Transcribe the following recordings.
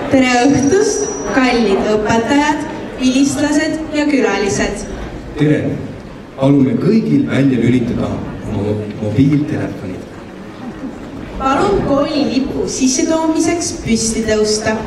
Tere õhtust, kallid õpetajad, vilistlased ja külalised. Tere, palume kõigil välja lülitada oma mobiiltelefonid. Palun kooli lipu sissetoomiseks püsti tõusta.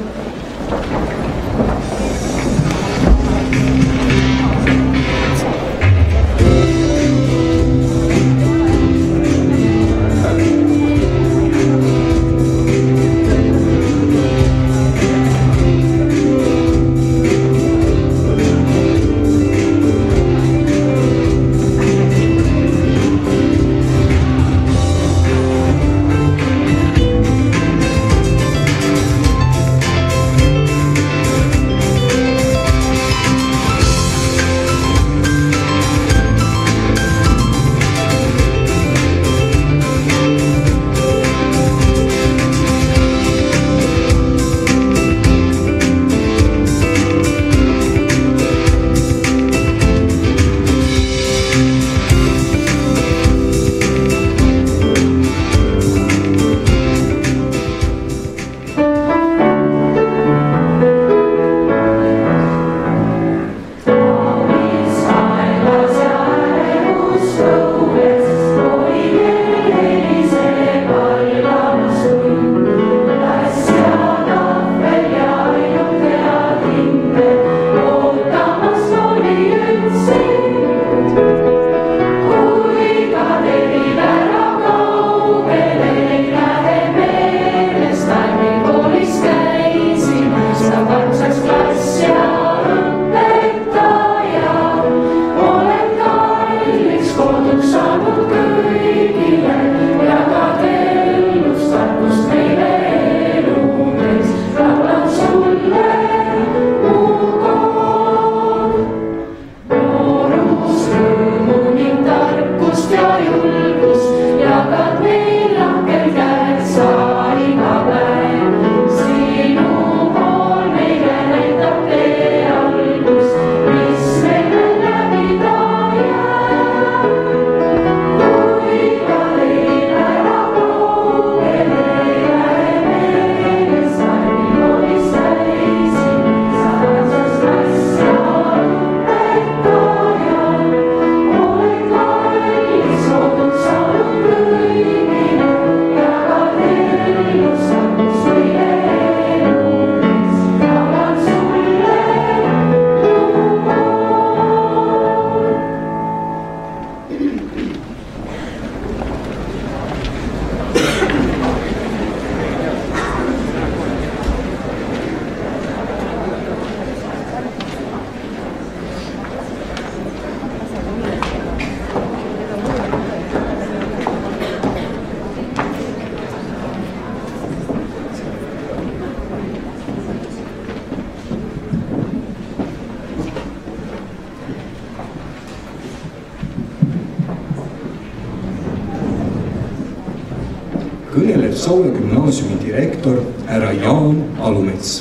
Kõneleb Saue gümnaasiumi direktor härra Jaan Alumets.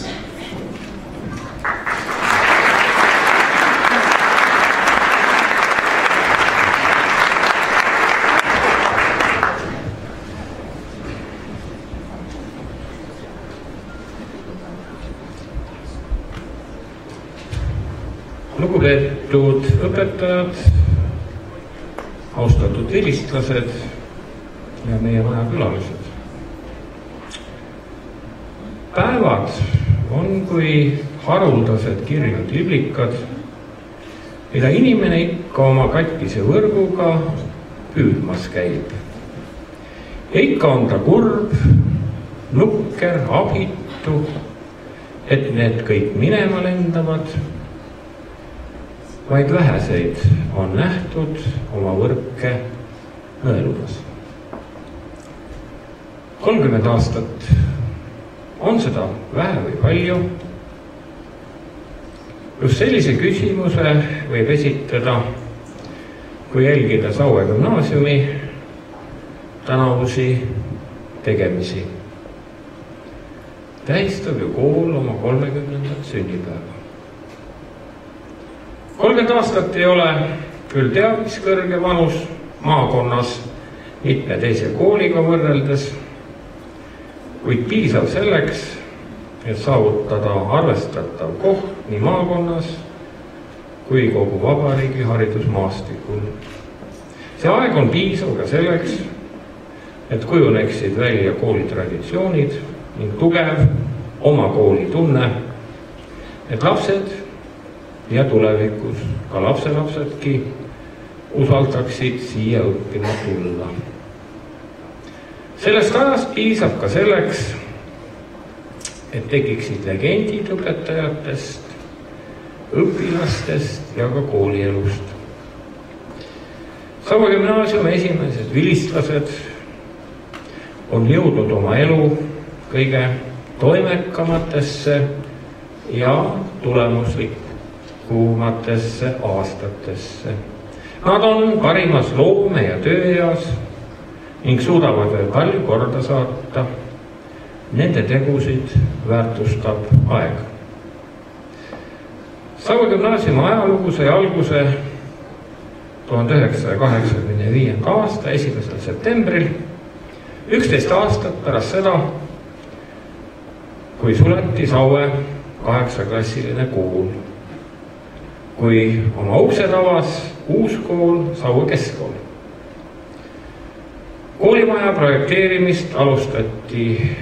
Lugupeetud õpetajad, austatud vilistlased ja meie maja külalised. Päevad on kui haruldased kirjad liblikad, mida inimene ikka oma katkise võrguga püüdmas käib. Ja ikka on ta kurb, nukker, abitu, et need kõik minema lendavad, vaid väheseid on nähtud oma võrke nõelumas. 30 aastat on seda vähe või palju. Just sellise küsimuse võib esitada, kui jälgida Saue gümnaasiumi tänavusi tegemisi. Tähistab ju kool oma 30. sünnipäeva. 30 aastat ei ole küll teab mis kõrge vanus maakonnas mitme teise kooliga võrreldes, kuid piisav selleks, et saavutada arvestatav koht nii maakonnas kui kogu vabariigi haridusmaastikul. See aeg on piisav ka selleks, et kujuneksid välja kooli traditsioonid ning tugev oma kooli tunne, et lapsed ja tulevikus ka lapselapsedki usaldaksid siia õppima tulla. Sellest ajast piisab ka selleks, et tekiksid legendid õpetajatest, õpilastest ja ka koolielust. Saue gümnaasiumi esimesed vilistlased on jõudnud oma elu kõige toimekamatesse ja tulemuslikumatesse aastatesse. Nad on parimas loome- ja tööeas ning suudavad veel palju korda saata. Nende tegusid väärtustab aeg. Saue gümnaasiumi ajalugu sai alguse 1985. aasta 1. septembril, 11 aastat pärast seda, kui suleti Saue 8-klassiline kool, kui oma uksed avas uus kool, Saue keskkool. Koolimaja projekteerimist alustati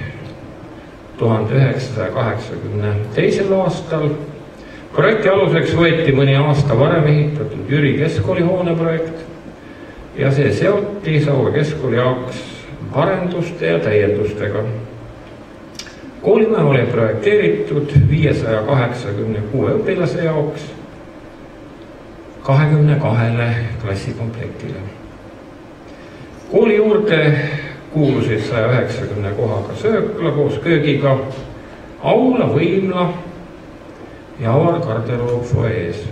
1982. aastal. Projekti aluseks võeti mõni aasta varem ehitatud Jüri keskkooli hooneprojekt ja see seoti Saue keskkooli jaoks parenduste ja täiendustega. Koolimaja oli projekteeritud 586 õpilase jaoks 22 klassikomplektile. Kooli juurde kuulusid 190 kohaga söökla koos köögiga, aula, võimla ja avar garderoob fuajees.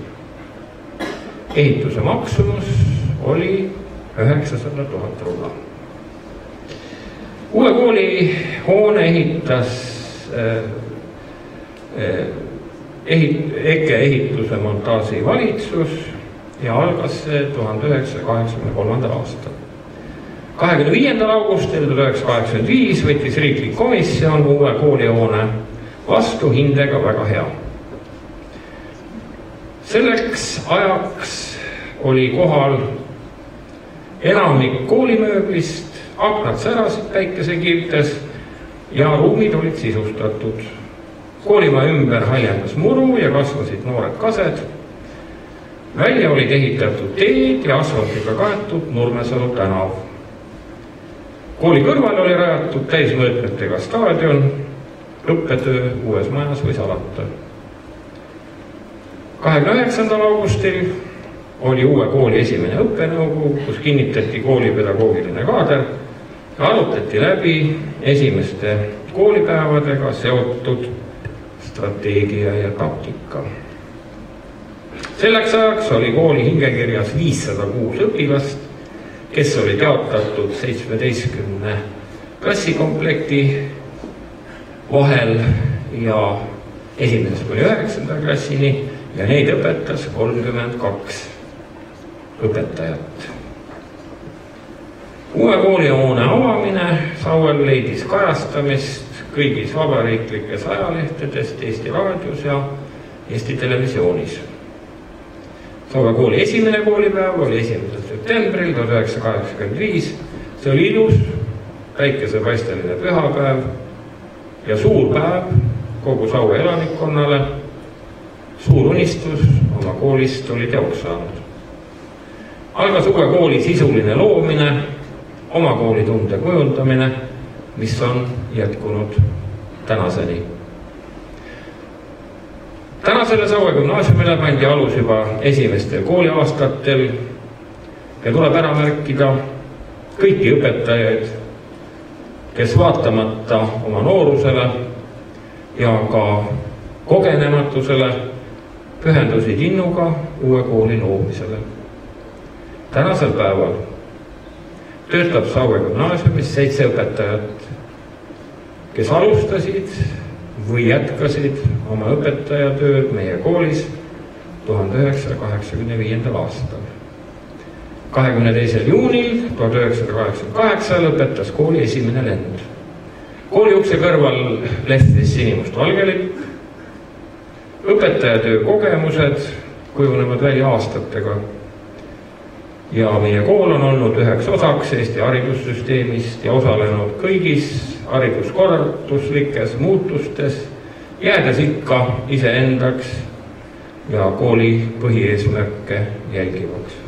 Ehituse maksumus oli 900 000 rubla. Uue kooli hoone ehitas EKE ehituse montaaži valitsus ja algas see 1983. aastal. 25. augustil 1985 võttis riiklik komisjon uue koolihoone vastu hindega väga hea. Selleks ajaks oli kohal enamik koolimööblist, aknad särasid päikesekiirtes ja ruumid olid sisustatud. Koolimaja ümber haljendas muru ja kasvasid noored kased. Välja olid ehitatud teed ja asfaltiga kaetud Nurmesalu tänav. Kooli kõrval oli rajatud täismõõtmetega staadion, õppetöö uues majas võis alata. 29. augustil oli uue kooli esimene õppenõukogu, kus kinnitati kooli pedagoogiline kaader ja arutati läbi esimeste koolipäevadega seotud strateegia ja taktika. Selleks ajaks oli kooli hingekirjas 506 õpilast, kes olid jaotatud 17 klassikomplekti vahel ja 1. kuni 9. klassini ja neid õpetas 32 õpetajat. Uue koolihoone avamine Sauel leidis kajastamist kõigis vabariiklikes ajalehtedest, Eesti raadios ja Eesti televisioonis. Saue kooli esimene koolipäev oli 1. septembril 1985. See oli ilus, päikesepaisteline pühapäev ja suur päev kogu Saue elanikkonnale. Suur unistus oma koolist oli teoks saanud. Algas uue kooli sisuline loomine, oma kooli tunde kujundamine, mis on jätkunud tänaseni. Tänasele Saue gümnaasiumile pandi alus juba esimestel kooliaastatel ja tuleb ära märkida kõiki õpetajaid, kes vaatamata oma noorusele ja ka kogenematusele pühendusid innuga uue kooli loomisele. Tänasel päeval töötab Saue gümnaasiumis 7 õpetajat, kes alustasid või jätkasid oma õpetajatööd meie koolis 1985. aastal. 22. juunil 1988 lõpetas kooli esimene lend. Kooli ukse kõrval lehtis sinimustvalgelipp. Õpetajatöö kogemused kujunevad välja aastatega. Ja meie kool on olnud üheks osaks Eesti haridussüsteemist ja osalenud kõigis hariduskorralduslikes muutustes, jäädes ikka iseendaks ja kooli põhieesmärke jälgivaks.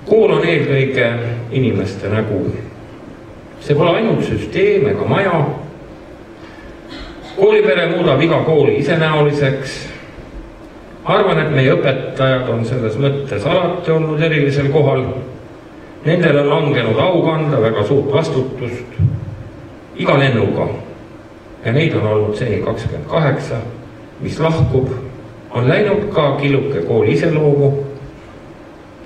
Kool on eelkõige inimeste nägu. See pole ainult süsteem ega maja. Koolipere muudab iga kooli isenäoliseks. Arvan, et meie õpetajad on selles mõttes alati olnud erilisel kohal. Nendel on langenud au kanda väga suurt vastutust iga lennuga. Ja neid on olnud seni 28, mis lahkub, on läinud ka killuke kooli iseloomu.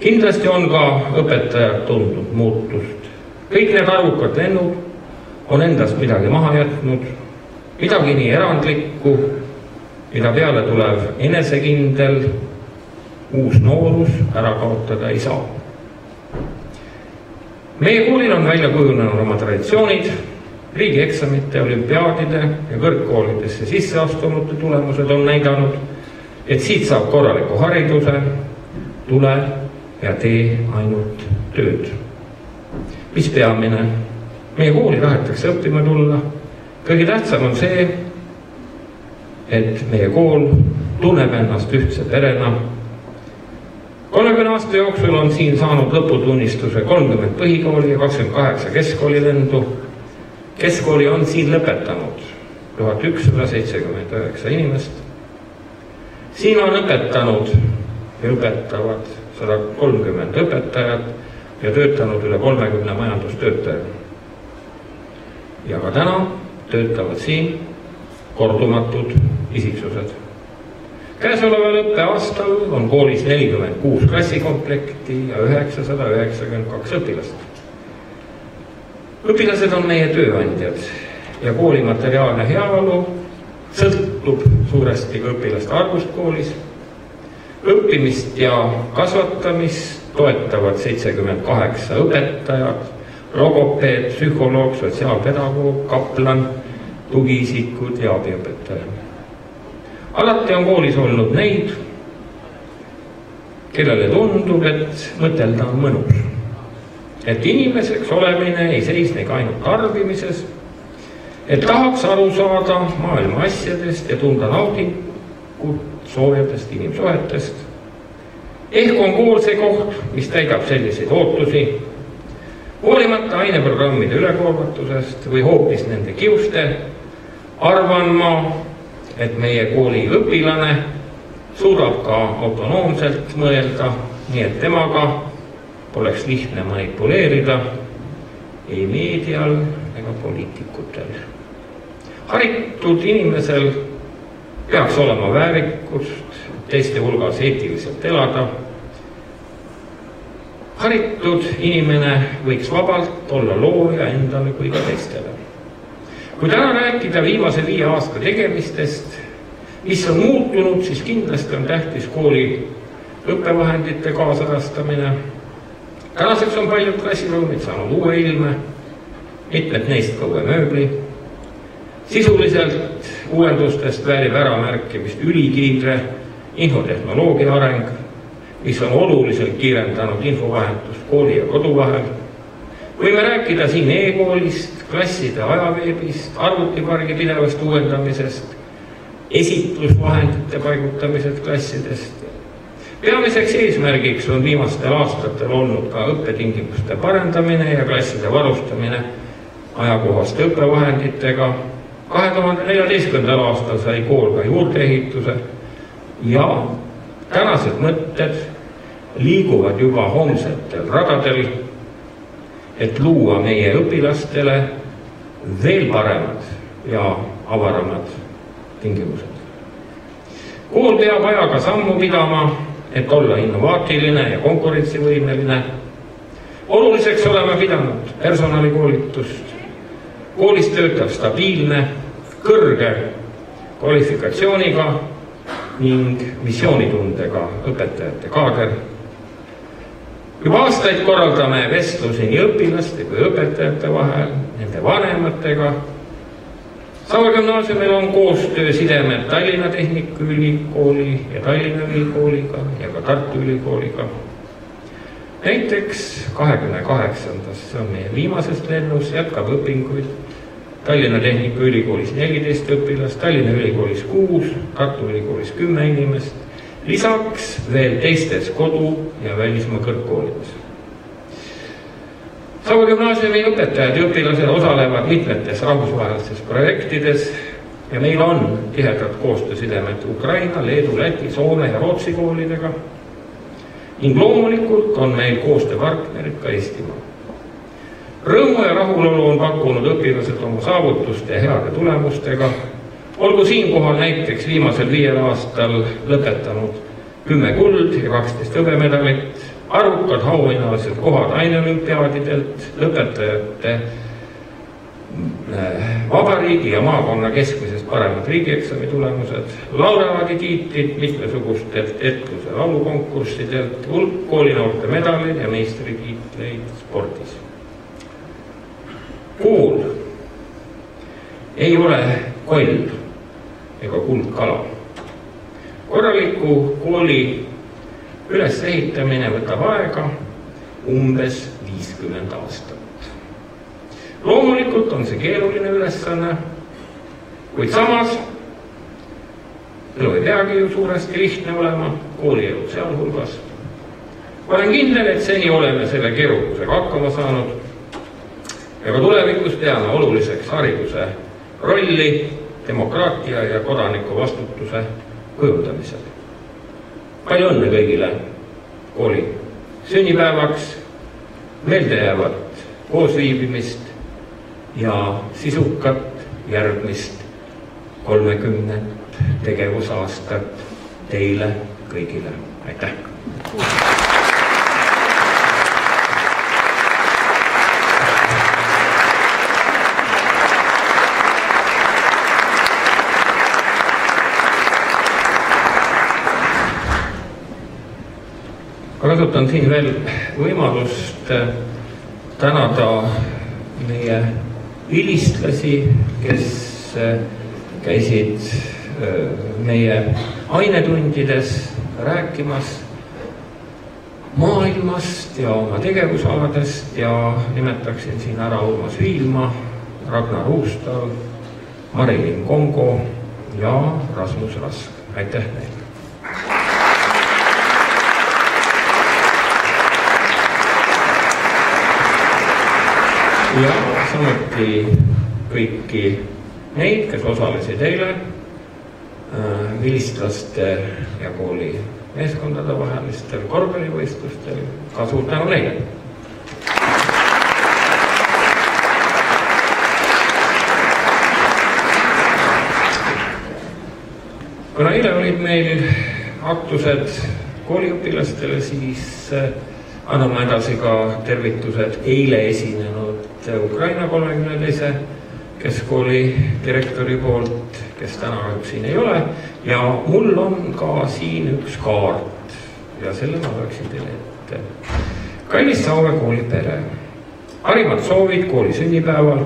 Kindlasti on ka õpetajad tundnud muutust. Kõik need arvukad lennud on endast midagi maha jätnud, midagi nii erandlikku, mida peale tulev enesekindel, uus noorus ära kaotada ei saa. Meie koolil on välja kujunenud oma traditsioonid, riigieksamite, olümpiaadide ja kõrgkoolidesse sisseastunute tulemused on näidanud, et siit saab korraliku hariduse, tule ja tee ainult tööd. Mis peamine? Meie kooli tahetakse õppima tulla. Kõige tähtsam on see, et meie kool tunneb ennast ühtse perena. 30 aasta jooksul on siin saanud lõputunnistuse 30 põhikooli ja 28 keskkoolilendu. Keskkooli on siin lõpetanud 1179 inimest. Siin on õpetanud ja õpetavad 130 õpetajat ja töötanud üle 30 majandustöötajad. Ja ka täna töötavad siin kordumatud isiksused. Käesoleval õppeaastal on koolis 46 klassikomplekti ja 992 õpilast. Õpilased on meie tööandjad ja kooli materiaalne heaolu sõltub suuresti ka õpilaste arvust koolis. Õppimist ja kasvatamist toetavad 78 õpetajat, logopeed, psühholoog, sotsiaalpedagoog, kaplan, tugiisikud ja abiõpetaja. Alati on koolis olnud neid, kellele tundub, et mõtelda on mõnus. Et inimeseks olemine ei seisnegi ainult tarbimises, et tahaks aru saada maailma asjadest ja tunda naudingut soojadest inimsuhetest. Ehk on kool see koht, mis täidab selliseid ootusi, hoolimata aineprogrammide ülekoormatusest või hoopis nende kiuste, arvan ma, et meie kooli õpilane suudab ka autonoomselt mõelda, nii et temaga poleks lihtne manipuleerida ei meedial ega poliitikutel. Haritud inimesel peaks olema väärikust teiste hulgas eetiliselt elada. Haritud inimene võiks vabalt olla looja endale kui ka teistele. Kui täna rääkida viimase 5 aasta tegemistest, mis on muutunud, siis kindlasti on tähtis kooli õppevahendite kaasarastamine. Tänaseks on paljud klassiruumid saanud uue ilme, mitmed neist ka uue mööbli. Sisuliselt uuendustest väärib äramärkimist ülikiire infotehnoloogia areng, mis on oluliselt kiirendanud infovahetust kooli ja kodu vahel. Võime rääkida siin e-koolist, klasside ajaveebist, arvutipargi pidevast uuendamisest, esitlusvahendite paigutamisest klassidest. Peamiseks eesmärgiks on viimastel aastatel olnud ka õppetingimuste parendamine ja klasside varustamine ajakohaste õppevahenditega. 2014. aastal sai kool ka juurdeehituse ja tänased mõtted liiguvad juba homsetel radadel, et luua meie õpilastele veel paremad ja avaramad tingimused. Kool peab ajaga sammu pidama, et olla innovaatiline ja konkurentsivõimeline. Oluliseks oleme pidanud personalikoolitust. Koolis töötab stabiilne, kõrge kvalifikatsiooniga ning missioonitundega õpetajate kaader. Juba aastaid korraldame vestlusi nii õpilaste kui õpetajate vahel, nende vanematega. Saue gümnaasiumil on koostöö sidemed Tallinna Tehnikaülikooli ja Tallinna Ülikooliga ja ka Tartu Ülikooliga. Näiteks 28. see on meie viimasest lennus, jätkab õpinguid Tallinna Tehnikaülikoolis 14 õpilast, Tallinna Ülikoolis 6, Tartu Ülikoolis 10 inimest, lisaks veel teistes kodu- ja välismaa kõrgkoolides. Saue gümnaasiumi õpetajad ja õpilased osalevad mitmetes rahvusvahelistes projektides ja meil on tihedad koostöösidemed Ukraina, Leedu, Läti, Soome ja Rootsi koolidega. Ning loomulikult on meil koostööpartnerid ka Eestimaa. Rõõmu ja rahulolu on pakkunud õpilased oma saavutuste ja heade tulemustega. Olgu siinkohal näiteks viimasel 5 aastal lõpetanud 10 kuld ja 12 hõbemedalit, arvukad auhinnalised kohad aineolümpiaadidelt, lõpetajate vabariigi ja maakonna keskmisest paremad riigieksami tulemused, laureaaditiitlid mitmesugustelt etluse laulukonkurssidelt, hulk koolinoorte medaleid ja meistritiitleid spordis. Kool ei ole koll ega kuldkala. Korraliku kooli ülesehitamine võtab aega umbes 50 aastat. Loomulikult on see keeruline ülesanne, kuid samas elu ei peagi ju suuresti lihtne olema, koolielu sealhulgas. Olen kindel, et seni oleme selle keerukusega hakkama saanud ja ka tulevikus peame oluliseks hariduse rolli demokraatia ja kodaniku vastutuse kujundamisel. Palju õnne kõigile kooli sünnipäevaks, meeldejäävat koosviibimist ja sisukat järgmist 30 tegevusaastat teile kõigile. Aitäh! Kasutan siin veel võimalust tänada meie vilistlasi, kes käisid meie ainetundides rääkimas maailmast ja oma tegevusaladest ja nimetaksin siin ära Urmas Viilma, Ragnar Uustal, Marilyn Kongo ja Rasmus Rask. Aitäh neile! Ja samuti kõiki neid, kes osalesid eile vilistlaste ja kooli meeskondade vahelistel korvpallivõistlustel. Ka suur tänu neile! Kuna eile olid meil aktused kooliõpilastele, siis anname edasi ka tervitused eile esinenud Ukraina 32. keskkooli direktori poolt, kes täna siin ei ole. Ja mul on ka siin üks kaart ja selle ma loeksin teile ette. Kallis Saue kooli pere, parimad soovid kooli sünnipäeval.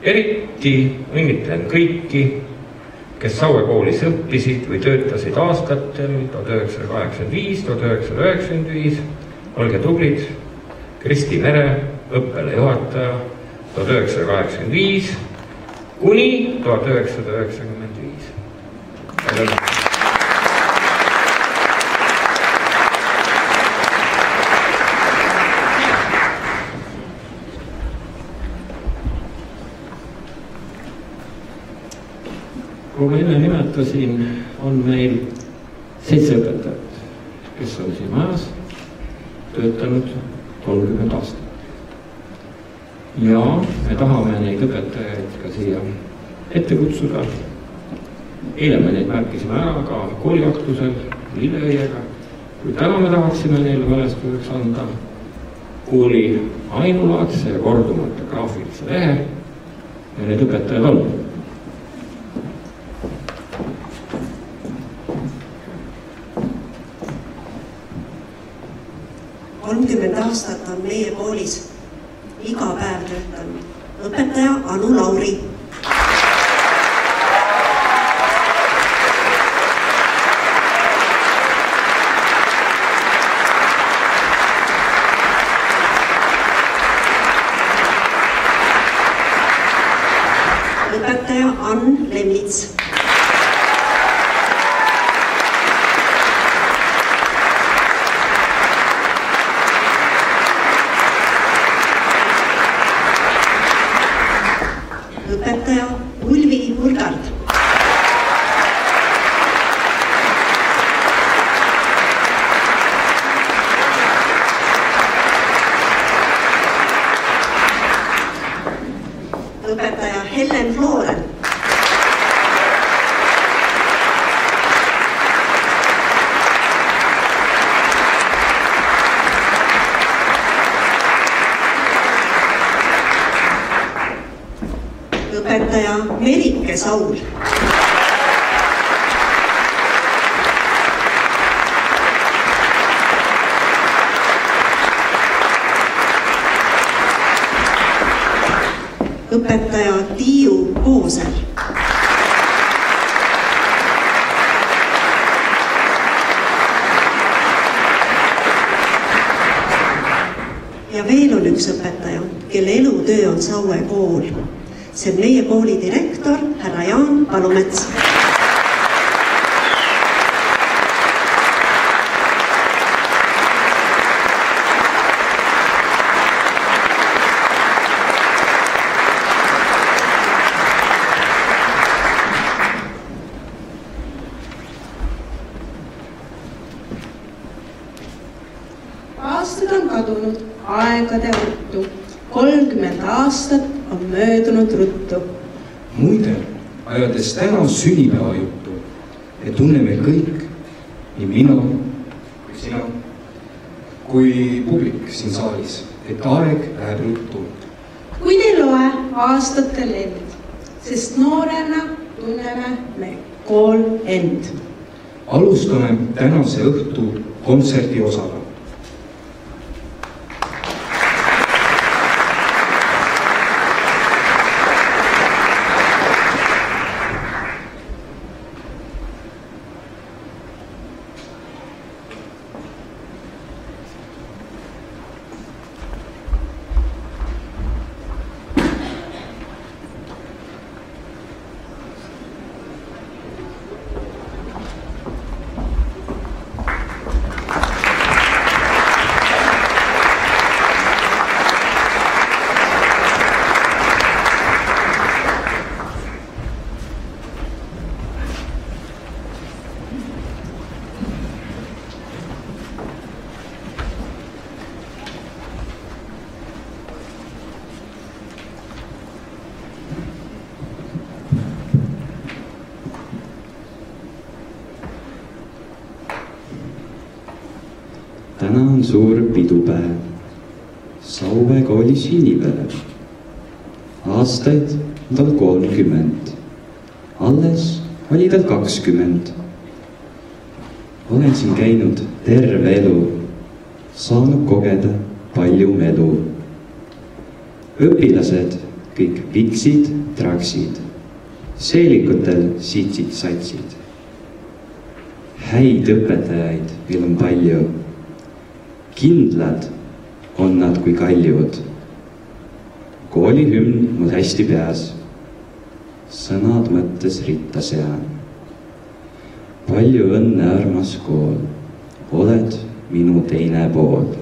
Eriti õnnitlen kõiki, kes Saue koolis õppisid või töötasid aastatel 1985-1995. Olge tublid, Kristi Mere, õppele juhataja 1985 kuni 1995. Kui ma enne nimetasin, on meil 7 õpetajat, kes on siin majas töötanud 30 aastat. Ja me tahame neid õpetajaid ka siia ette kutsuda. Eile me neid märkisime ära ka kooliaktusel lilleõiega. Kui täna me tahaksime neile mälestuseks anda kooli ainulaadse ja kordumata graafilise lehe ja need õpetajad on. aastat on meie koolis iga päev töötanud õpetaja Anu Lauri. Õpetaja Ann Lemits. Õpetaja Ulvi Murgard. Õpetaja Helen Flooren. Õpetaja Merike Saul. Õpetaja Tiiu Koosel. Ja veel on üks õpetaja, kelle elutöö on Saue kool. See on meie kooli direktor, härra Jaan Palumets. Aastad on kadunud aegade ruttu. 30 aastat on möödunud ruttu. Muide, ajades täna sünnipäeva juttu, me tunneme kõik, nii mina kui sina, kui publik siin saalis, et aeg läheb ruttu. Kuid ei loe aastate lend, sest noorena tunneme me kool end. Alustame tänase õhtu kontserdi osaga. Täna on suur pidupäev, Saue kooli sünnipäev. Aastaid on tal 30, alles oli tal 20. Olen siin käinud terve elu, saanud kogeda palju melu. Õpilased kõik piksid, traksid, seelikutel sitsid-satsid. Häid õpetajaid meil on palju. Kindlad on nad kui kaljud. Koolihümn mul hästi peas. Sõnad mõttes ritta sean. Palju õnne, armas kool. Oled minu teine pool.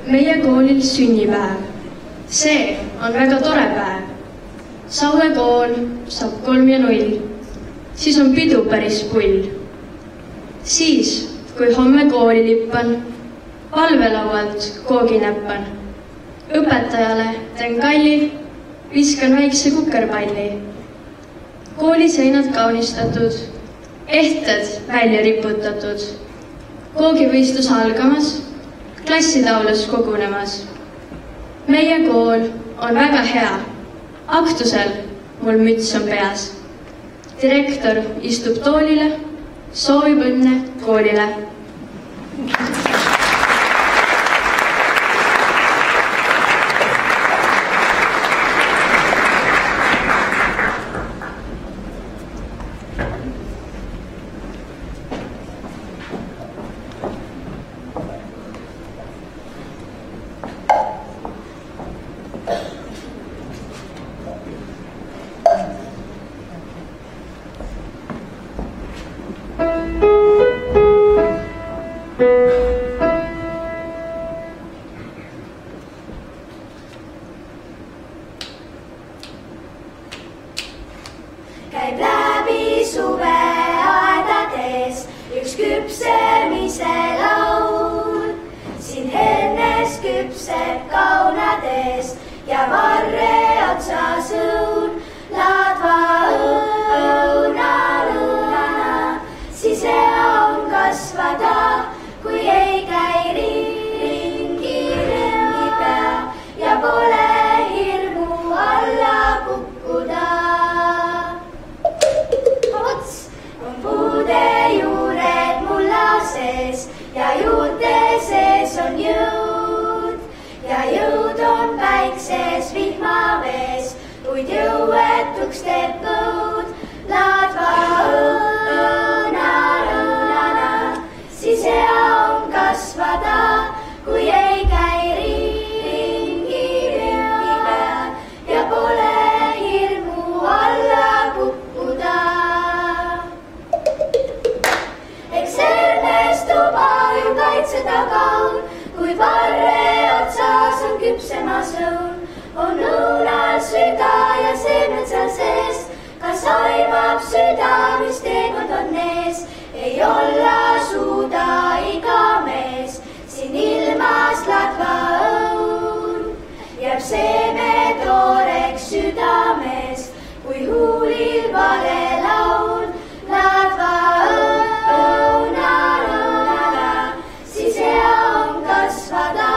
meie koolil sünnipäev. See on väga tore päev. Saue kool saab 3:0. Siis on pidu päris pull. Siis, kui homme kooli lippan, palvelaualt koogi näppan. Õpetajale teen kalli, viskan väikse kukerpalli. Kooli seinad kaunistatud, ehted välja riputatud. Koogivõistlus algamas, klassitaulus kogunemas. Meie kool on väga hea. Aktusel mul müts on peas. Direktor istub toolile, soovib õnne koolile. Käib läbi suve aedades üks küpsemise laul. Siin hennes küpseb kaunades ja varre otsas õun. Laadva õunana, siis hea on kasvada, kui ei käi ringi pea ja pole hirmu alla kukkuda. Puude juured mullases ja juurte sees on jõud. Ja jõud on päikses vihmavees, kuid jõuetuks teeb põud. Laadva õunana, siis hea on kasvada, kui ei käi ringi pea ja pole hirmu alla kukkuda. Kaitseda kaun, kui varre otsas on küpsemas õun. On õunal süda ja seemned seal sees, kas aimab süda, mis teekond on ees. Ei olla suuda iga mees, siin ilmas laadva õun. Jääb seeme tooreks südames, kui huulil vale laul. Laadva õunana, siis hea on kasvada,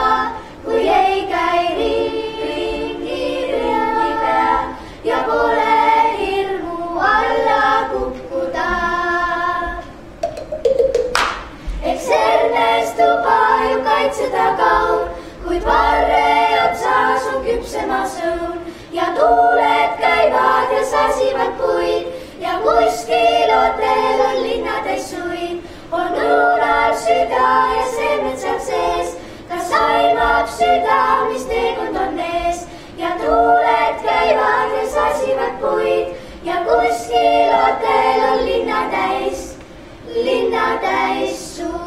kui ei käi ringi pea ja pole hirmu alla kukkuda. Eks ernestub aju kaitseda kaun, kuid varre otsas on küpsemas õun. Ja tuuled käivad ja sasivad puid ja kuskil otel on linnatäis suid. On õunal süda ja seemned seal sees, kas aimab süda, mis teekond on ees. Ja tuuled käivad ja sasivad puid ja kuskil otel on linnatäis suid.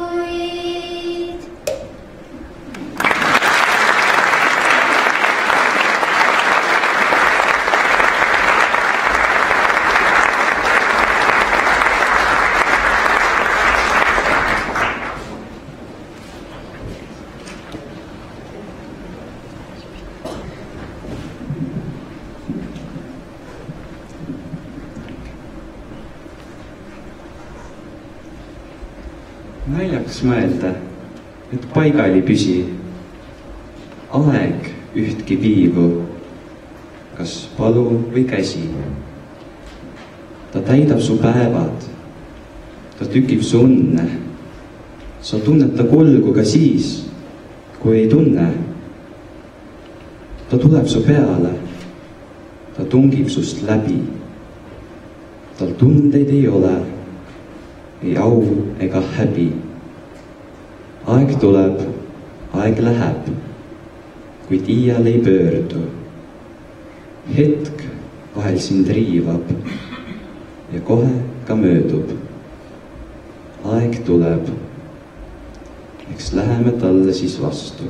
Naljaks mõelda, et paigal ei püsi aeg ühtki piivu, kas palu või käsi. Ta täidab su päevad, ta tükib su õnne. Sa tunned ta kulgu ka siis, kui ei tunne. Ta tuleb su peale, ta tungib sust läbi. Tal tundeid ei ole, ei au ega häbi. Aeg tuleb, aeg läheb, kuid iial ei pöördu. Hetk vahel sind riivab ja kohe ka möödub. Aeg tuleb, eks läheme talle siis vastu.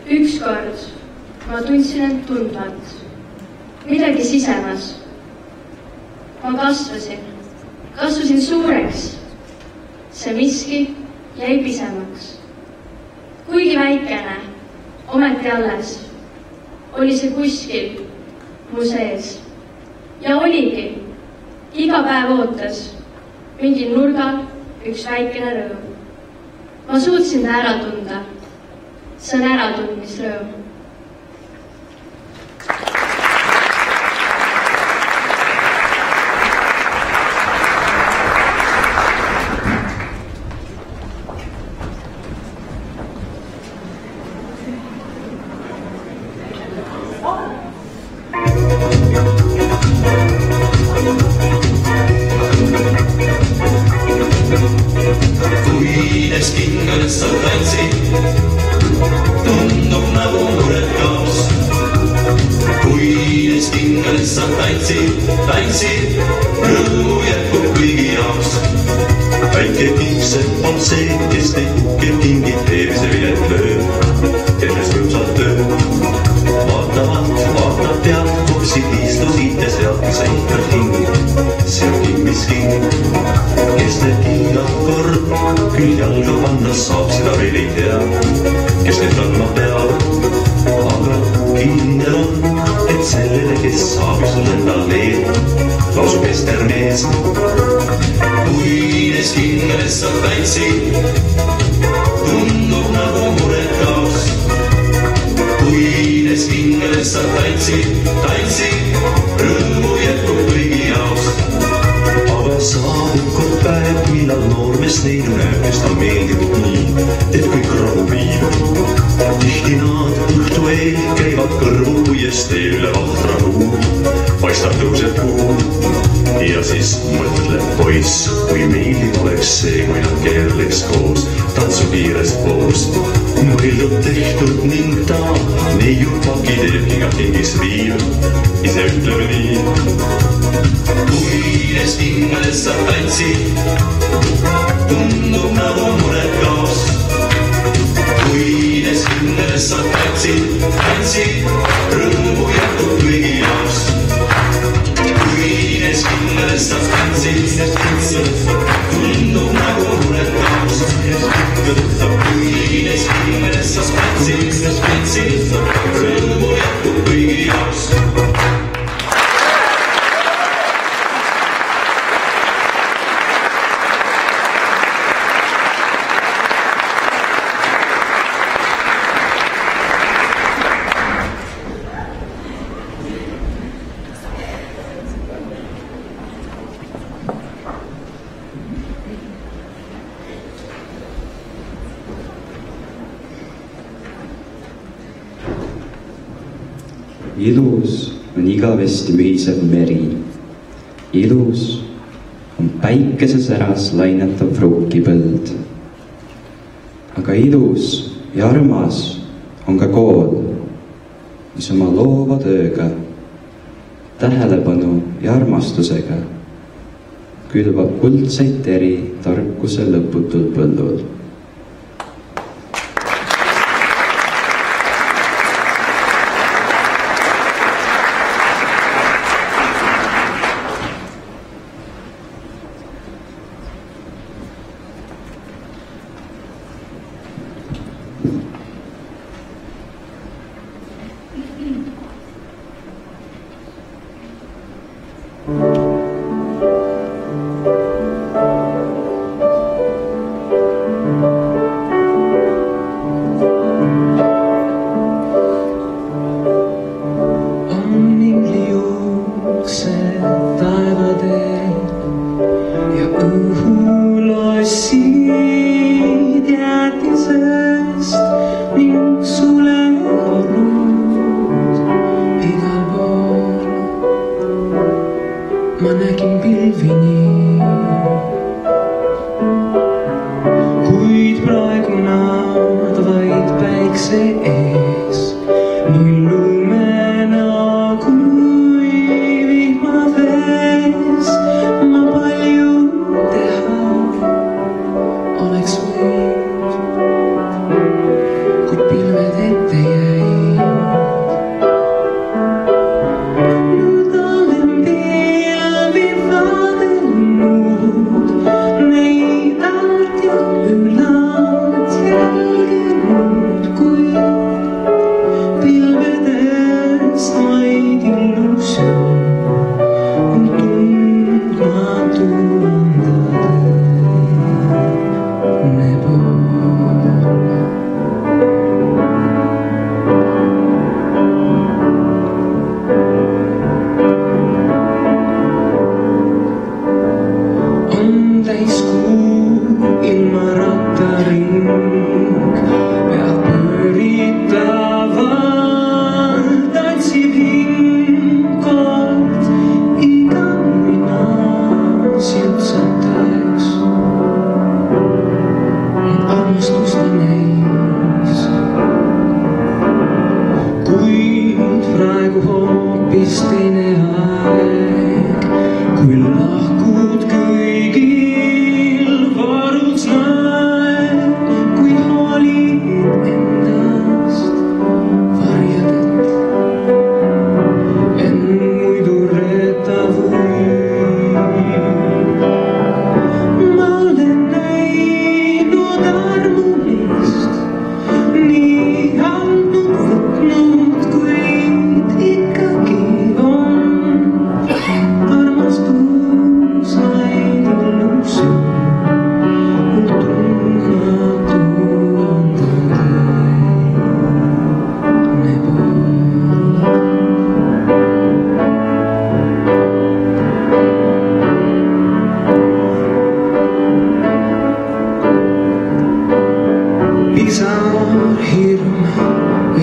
Ükskord ma tundsin end tundvat, midagi sisemas. Ma kasvasin suureks. See miski jäi pisemaks. Kuigi väikene, ometi alles, oli see kuskil mu sees. Ja oligi, iga päev ootas mingil nurgal üks väikene rõõm. Ma suutsin ta ära tunda. See on äratundmisrõõm. Kes nüüd andma peab, aga kindel on, et sellele, kes saab su nõnda veel, lausub Estermees. Kuines kingeles sa täitsid, tundub nagu mured kaos. Kuines kingeles sa täitsid, rõõmu jätkub kõigi jaoks. Aga saabub kord päev, millal noormees neidu näeb, kes tal meeldib nii, et kõik rahu viib. Tihti nad õhtu eel käivad kõrvu puiestee üle vahtra kuu. Paistab tõuseb kuu ja siis mõtleb poiss, kui meeldiv oleks see, kui nad keerleks koos tantsukiires koos. Mõeldud tehtud ning ta neiu paki teeb iga tingis viib, ise ütleb nii. Kuines kingeles sa tantsid, tundub nagu mured kaos. Kuines kingeles sa tantsid, rõõmu jätkub kõigi jaoks. Kuines kingeles sa tantsid, tundub nagu mured kaos. Kuines kingeles sa tantsid, rõõmu jätkub kõigi jaoks. Ilus on igavesti mühisev meri. Ilus on päikesesäras lainetav ruukipõld. Aga ilus ja armas on ka kool, mis oma loova tööga, tähelepanu ja armastusega külvab kuldseid teri tarkuse lõputul põllul. Nii andnud võtnud, kuid ikkagi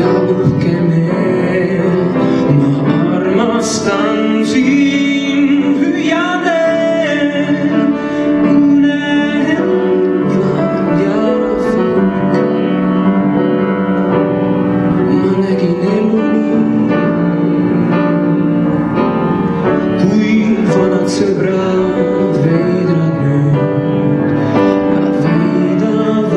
ja uhke meel. Ma armastan sind, hüüan veel, unehendland ja rahvang. Ma nägin elu kui vanad sõbrad, veidrad nüüd. Nad veidavad,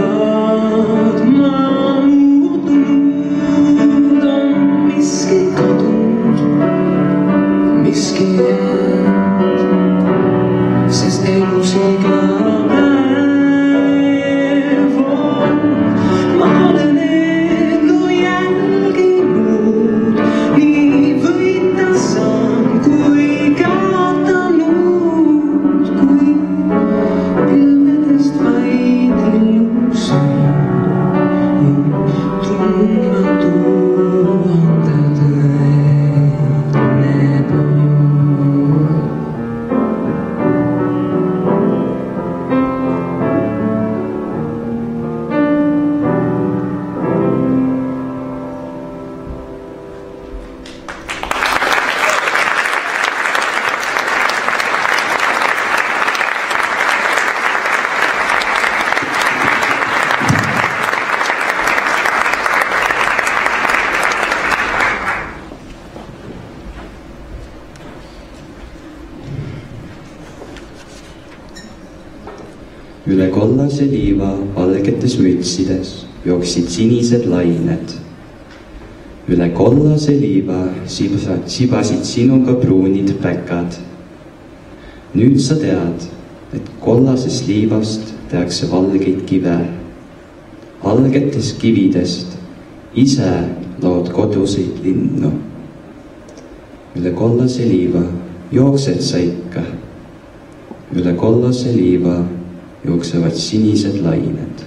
ma muutunud, on miski kadunud, miski jäänud, sest elus iga päev on. Ma olen ellu jälginud, nii võita saan kui kaotanud, kui pilvedest vaid illusioon. Tundmatu anda tõene pool. Üle kollase liiva valgetes mütsides jooksid sinised lained. Üle kollase liiva sibasid sinuga pruunid päkad. Nüüd sa tead, et kollasest liivast tehakse valgeid kive. Valgetest kividest ise lood koduseid linnu. Üle kollase liiva jooksed sa ikka. Üle kollase liiva jooksevad sinised lained.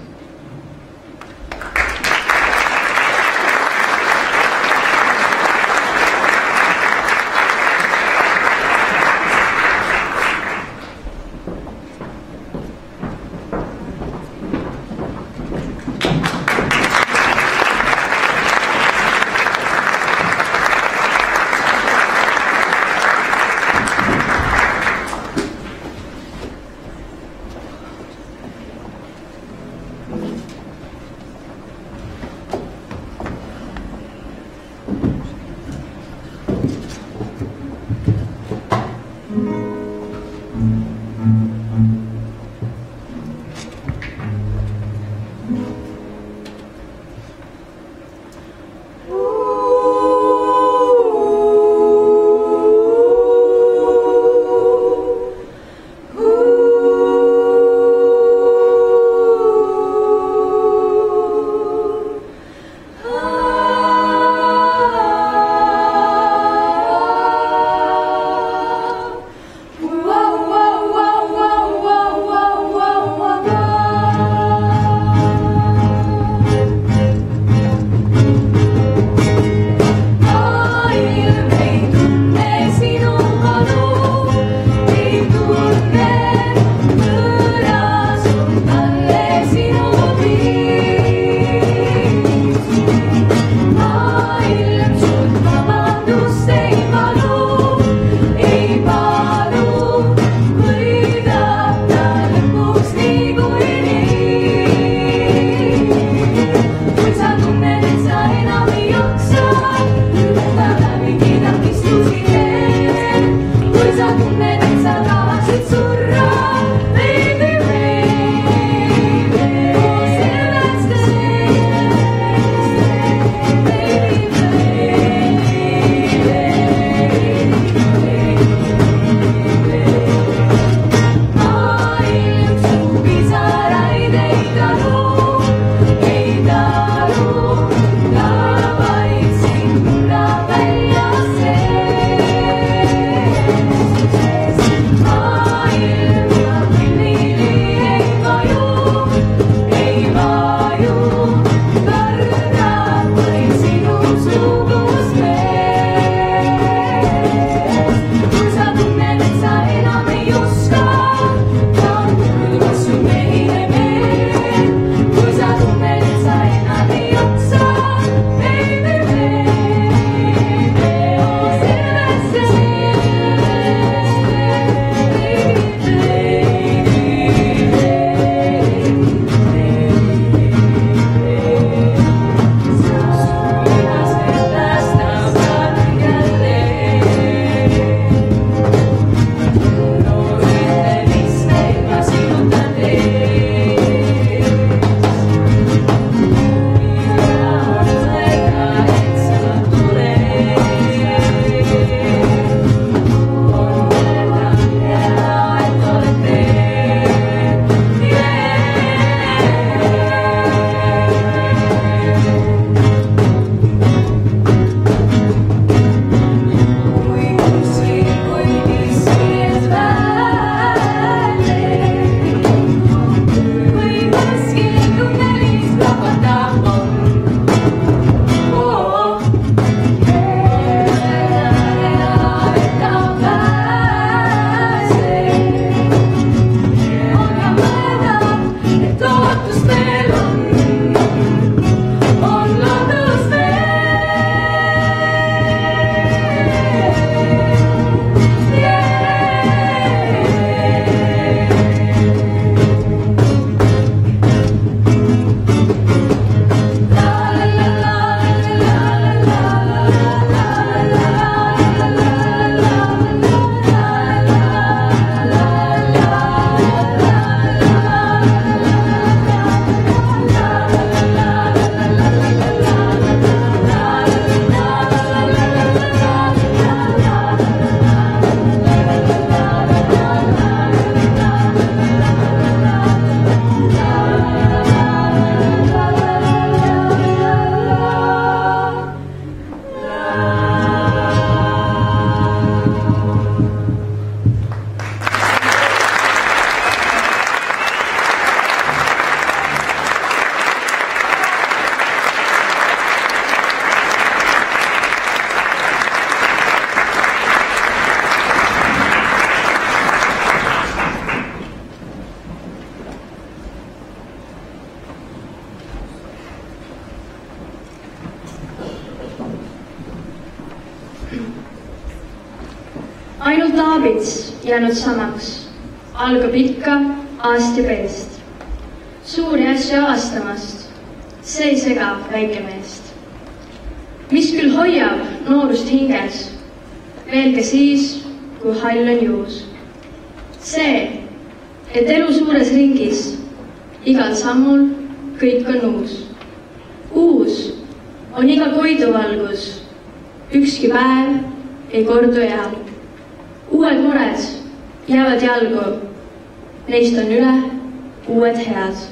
ainult aabits jäänud samaks, algab ikka aasti peest. Suuri asju avastamast, see ei sega väikemeest. Mis küll hoiab noorust hinges, veel ka siis, kui hall on juus. See, et elu suures ringis, igal sammul kõik on uus. Uus on iga koiduvalgus, ükski päev ei kordu eal. Uued mured jäävad jalgu, neist on üle uued head.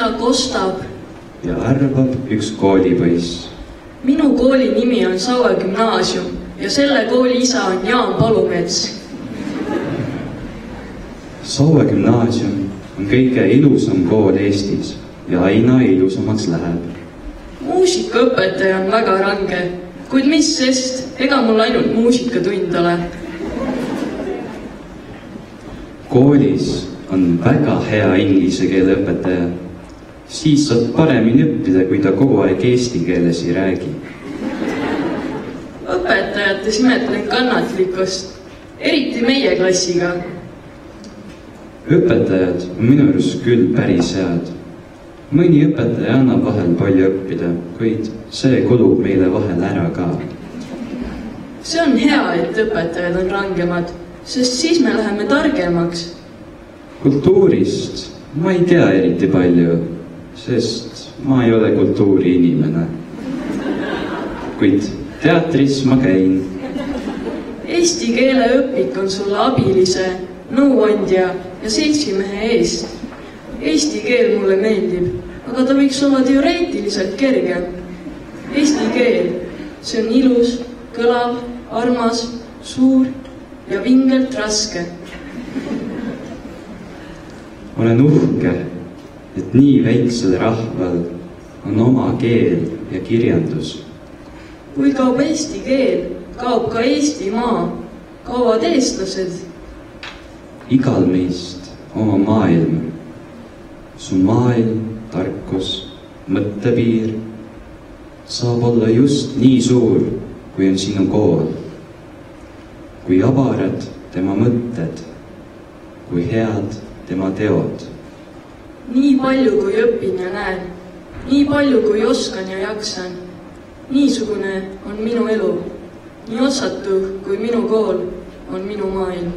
ja kostab. Ja arvab üks koolipoiss. Minu kooli nimi on Saue gümnaasium ja selle kooli isa on Jaan Palumets. Saue gümnaasium on kõige ilusam kool Eestis ja aina ilusamaks läheb. Muusikaõpetaja on väga range, kuid mis sest, ega mul ainult muusikatund ole. Koolis on väga hea inglise keele õpetaja. Siis saad paremini õppida, kui ta kogu aeg eesti keeles ei räägi. Õpetajates imetlen kannatlikkust, eriti meie klassiga. Õpetajad on minu arust küll päris head. Mõni õpetaja annab vahel palju õppida, kuid see kulub meile vahel ära ka. See on hea, et õpetajad on rangemad, sest siis me läheme targemaks. Kultuurist ma ei tea eriti palju, sest ma ei ole kultuuri inimene. Kuid teatris ma käin. Eesti keele õpik on sulle abilise, nõuandja ja seltsimehe eest. Eesti keel mulle meeldib, aga ta võiks olla teoreetiliselt kerge. Eesti keel, see on ilus, kõlav, armas, suur ja vingelt raske. Olen uhke, et nii väiksel rahval on oma keel ja kirjandus. Kui kaob eesti keel, kaob ka Eesti maa, kaovad eestlased. Igal meist oma maailm. Su maailm, tarkus, mõttepiir saab olla just nii suur, kui on sinu kool. Kui avarad tema mõtted, kui head tema teod. Nii palju, kui õpin ja näen, nii palju, kui oskan ja jaksan. Niisugune on minu elu. Nii otsatu, kui minu kool on minu maailm.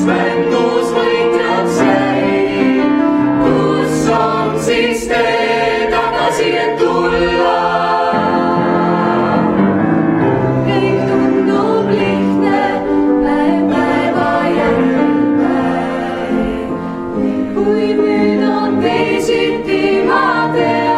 männus võitjaks jäi, kus on siis tee tagasi, et tulla. Kõik tundub lihtne, päeva järel, kui nüüd on teisiti ma tean.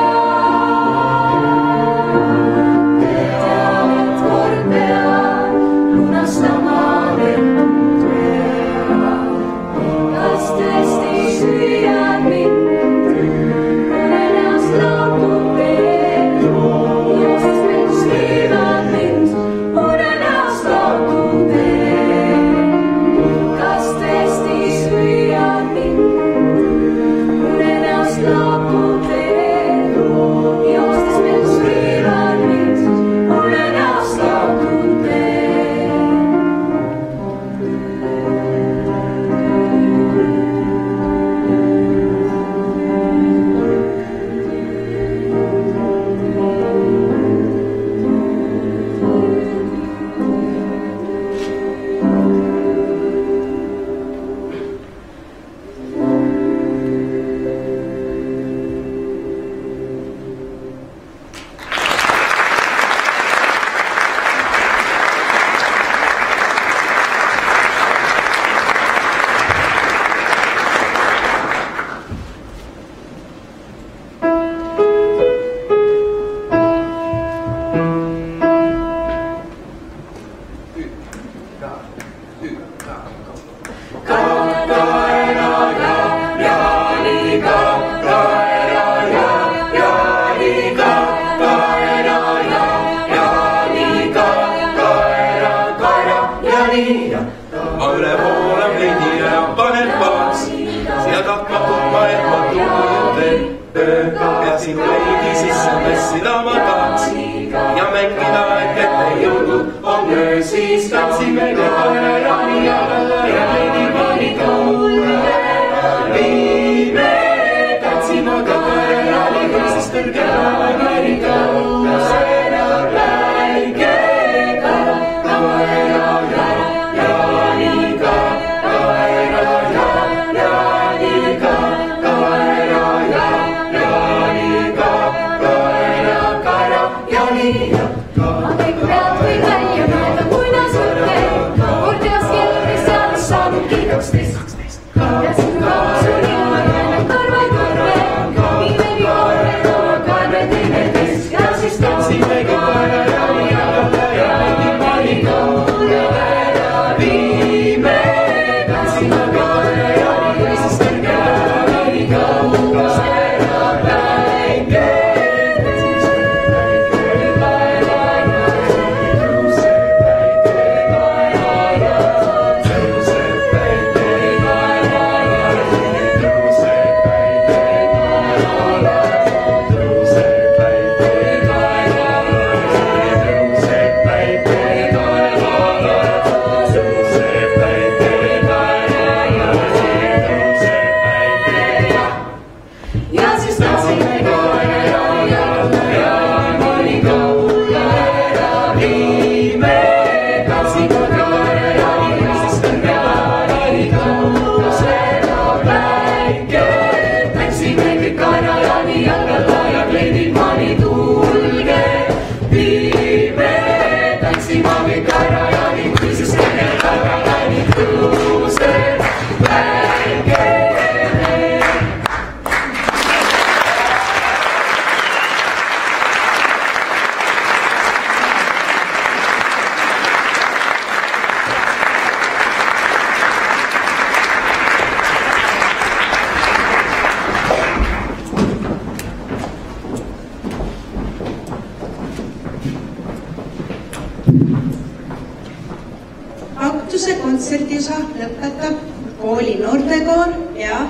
Kontserdiosa lõpetab kooli noortekoor ja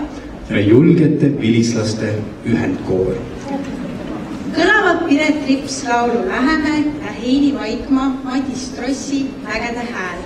julgete pilislaste ühendkoor. Kõlavad Piret Rips laulu Läheme ja Heini Vaikmaa Madis Trossi Ägede hääl.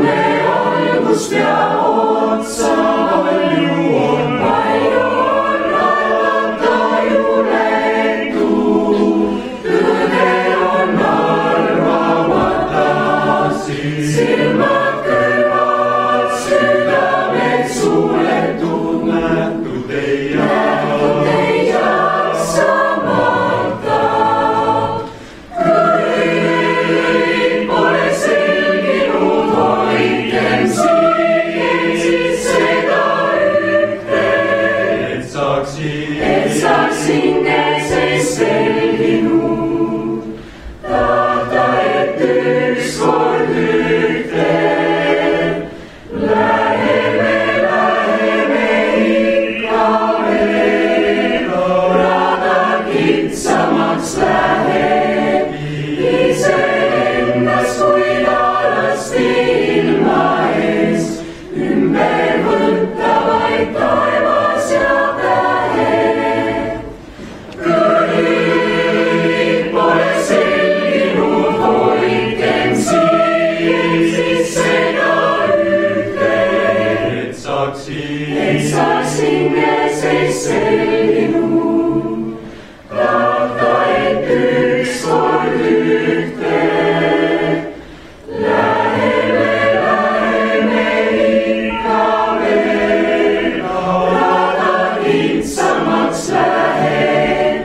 me algust ja otsa, palju on arvata juletu, tõde on arvamata, silmad kõrvad, südamed suletud, nähtud ei jaksa maata. Kõik pole selginud, hoidkem siis seda ühte, et saaksin käses selginud, tahta, et ükskord ühte. Läheme ikka veel, rada kitsamaks läheb, iseennast kui alasti ilma ees, ümber võtta vaid taevas ja tähed. Kõik pole selginud, hoidkem siis seda ühte, et saaksin käses selginud, tahta, et ükskord ühte. Läheme ikka veel, rada kitsamaks läheb,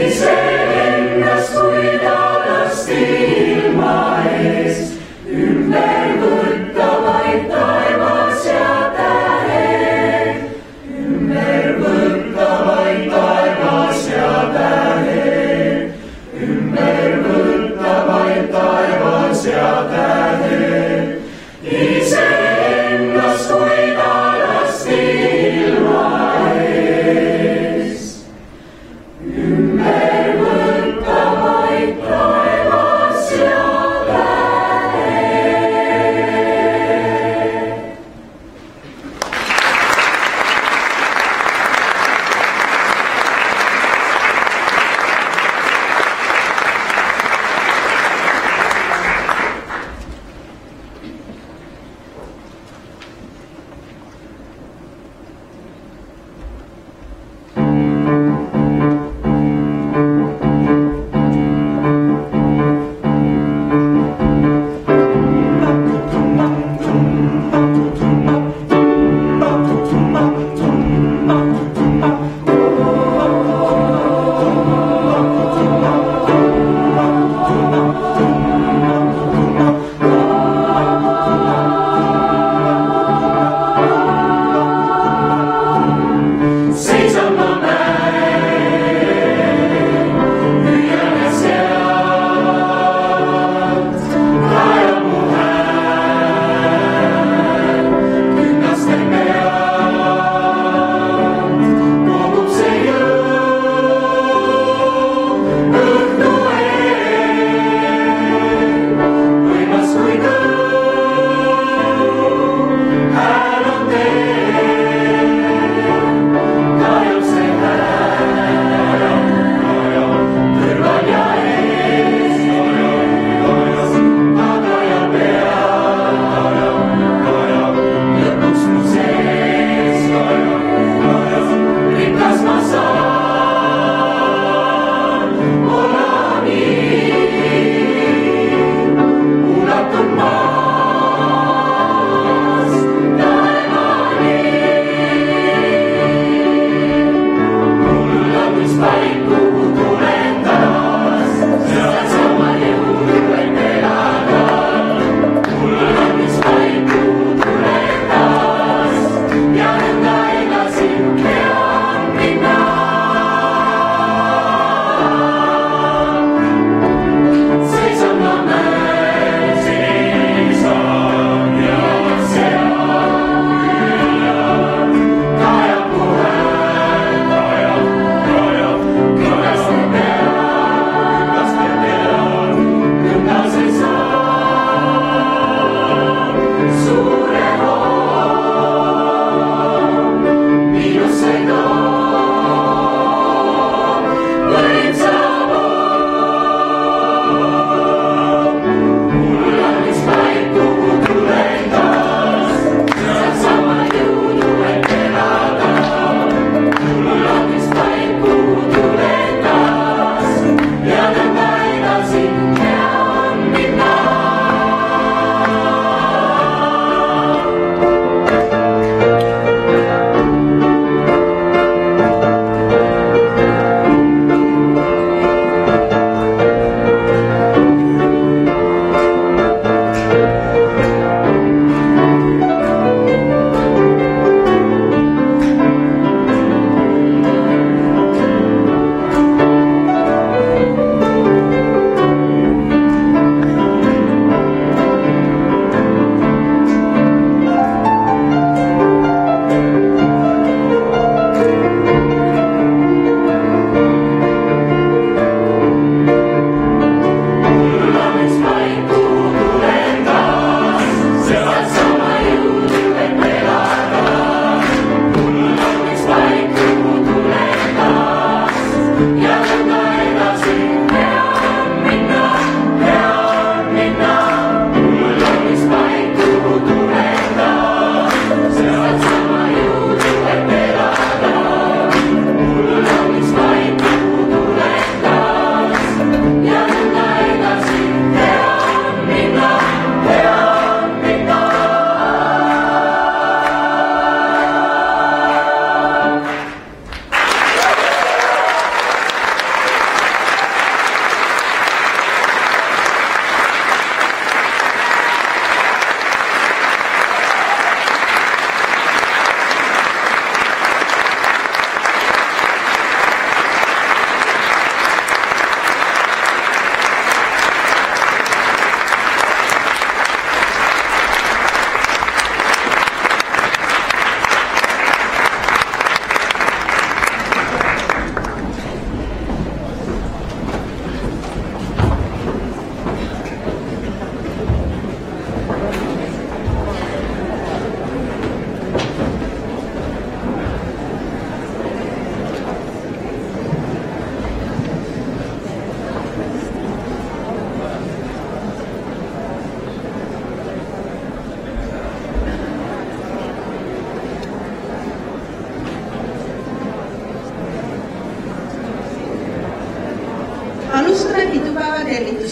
iseennast kui alasti ilma ees, ümber võtta vaid taevas ja tähed, ümber võtta vaid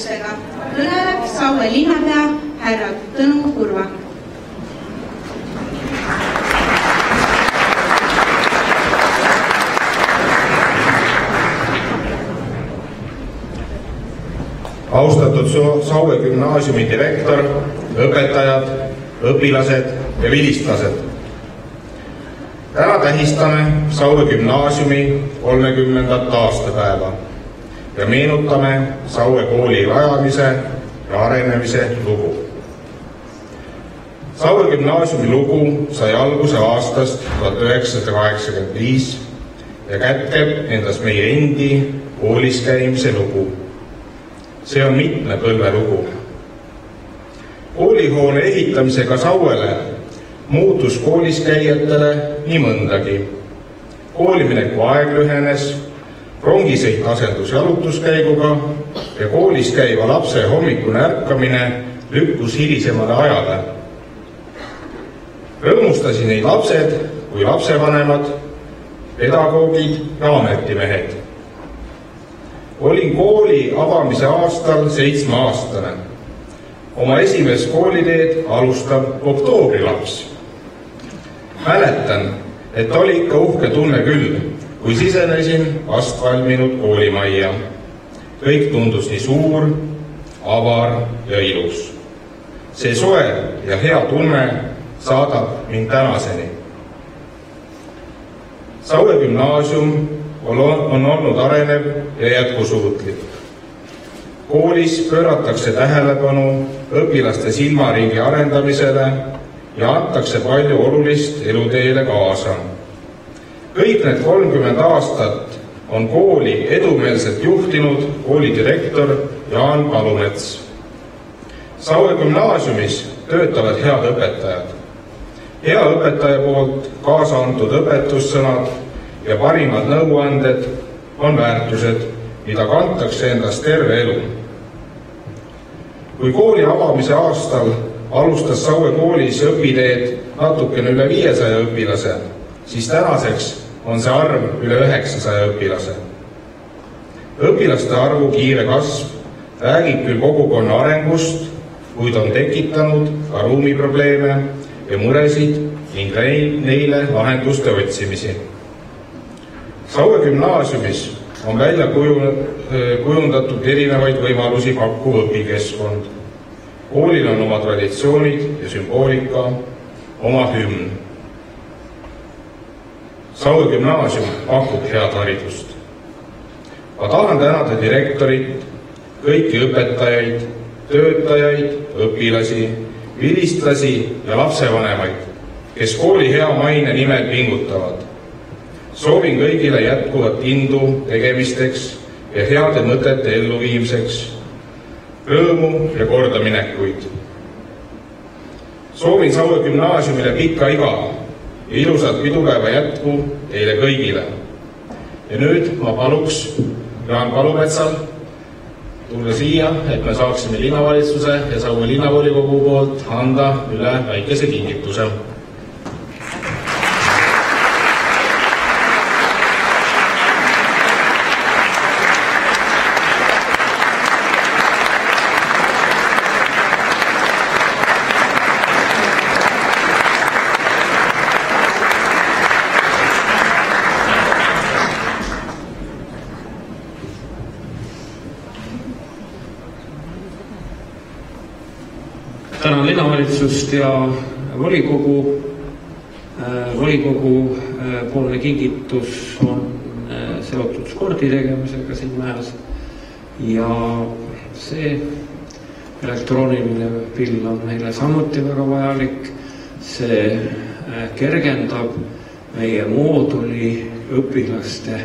tervitustega kõneleb Saue linnapea härra Tõnu Urva. Austatud Saue gümnaasiumi direktor, õpetajad, õpilased ja vilistlased. Täna tähistame Saue gümnaasiumi 30. aastapäeva ja meenutame Saue kooli rajamise ja arenemise lugu. Saue gümnaasiumi lugu sai alguse aastast 1985 ja kätkeb endas meie endi koolis käimise lugu. See on mitme põlve lugu. Koolihoone ehitamisega Sauele muutus koolis käijatele nii mõndagi. Koolimineku aeg lühenes, rongisõit asendus jalutuskäiguga ja koolis käiva lapse hommikune ärkamine lükkus hilisemale ajale. Rõõmustasid neid lapsed kui lapsevanemad, pedagoogid ja ametimehed. Olin kooli avamise aastal 7-aastane. Oma esimest kooliteed alustab oktoobrilaps. Mäletan, et oli ikka uhke tunne küll, kui sisenesin vast valminud koolimajja. Kõik tundus nii suur, avar ja ilus. See soe ja hea tunne saadab mind tänaseni. Saue gümnaasium on olnud arenev ja jätkusuutlik. Koolis pööratakse tähelepanu õpilaste silmaringi arendamisele ja antakse palju olulist eluteele kaasa. Kõik need 30 aastat on kooli edumeelselt juhtinud koolidirektor Jaan Palumets. Saue gümnaasiumis töötavad head õpetajad. Hea õpetaja poolt kaasa antud õpetussõnad ja parimad nõuanded on väärtused, mida kantakse endast terve elu. Kui kooli avamise aastal alustas Saue koolis õpiteed natukene üle 500 õpilase, siis tänaseks on see arv üle 900 õpilase. Õpilaste arvu kiire kasv räägib küll kogukonna arengust, kuid on tekitanud ka ruumiprobleeme ja muresid ning neile lahenduste otsimisi. Saue gümnaasiumis on välja kujundatud erinevaid võimalusi pakkuv õpikeskkond. Koolil on oma traditsioonid ja sümboolika, oma hümn. Saue gümnaasium pakub head haridust. Ma tahan tänada direktorit, kõiki õpetajaid, töötajaid, õpilasi, vilistlasi ja lapsevanemaid, kes kooli hea maine nimel pingutavad. Soovin kõigile jätkuvat indu tegemisteks ja heade mõtete elluviimiseks, rõõmu ja kordaminekuid. Soovin Saue gümnaasiumile pikka iga ja ilusat pidupäeva jätku teile kõigile. Ja nüüd ma paluks Jaan Palumetsal tulla siia, et me saaksime linnavalitsuse ja Saue linnavolikogu poolt anda üle väikese kingituse. Tänan linnavalitsust ja volikogu. Volikogu poolne kingitus on seotud spordi tegemisega siin majas ja see elektrooniline pill on meile samuti väga vajalik. See kergendab meie mooduli õpilaste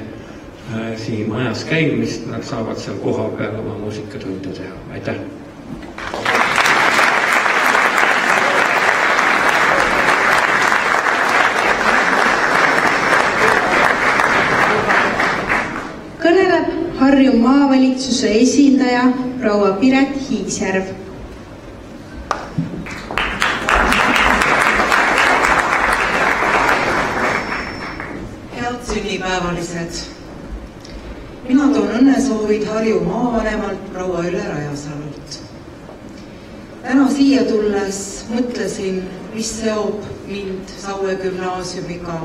siin majas käimist, nad saavad seal koha peal oma muusikatunde teha. Aitäh! Kõneleb Harju maavalitsuse esindaja proua Piret Hiisjärv. Head sünnipäevalised! Mina toon õnnesoovid Harju maavanemalt proua Ülle Rajasalult. Täna siia tulles mõtlesin, mis seob mind Saue gümnaasiumiga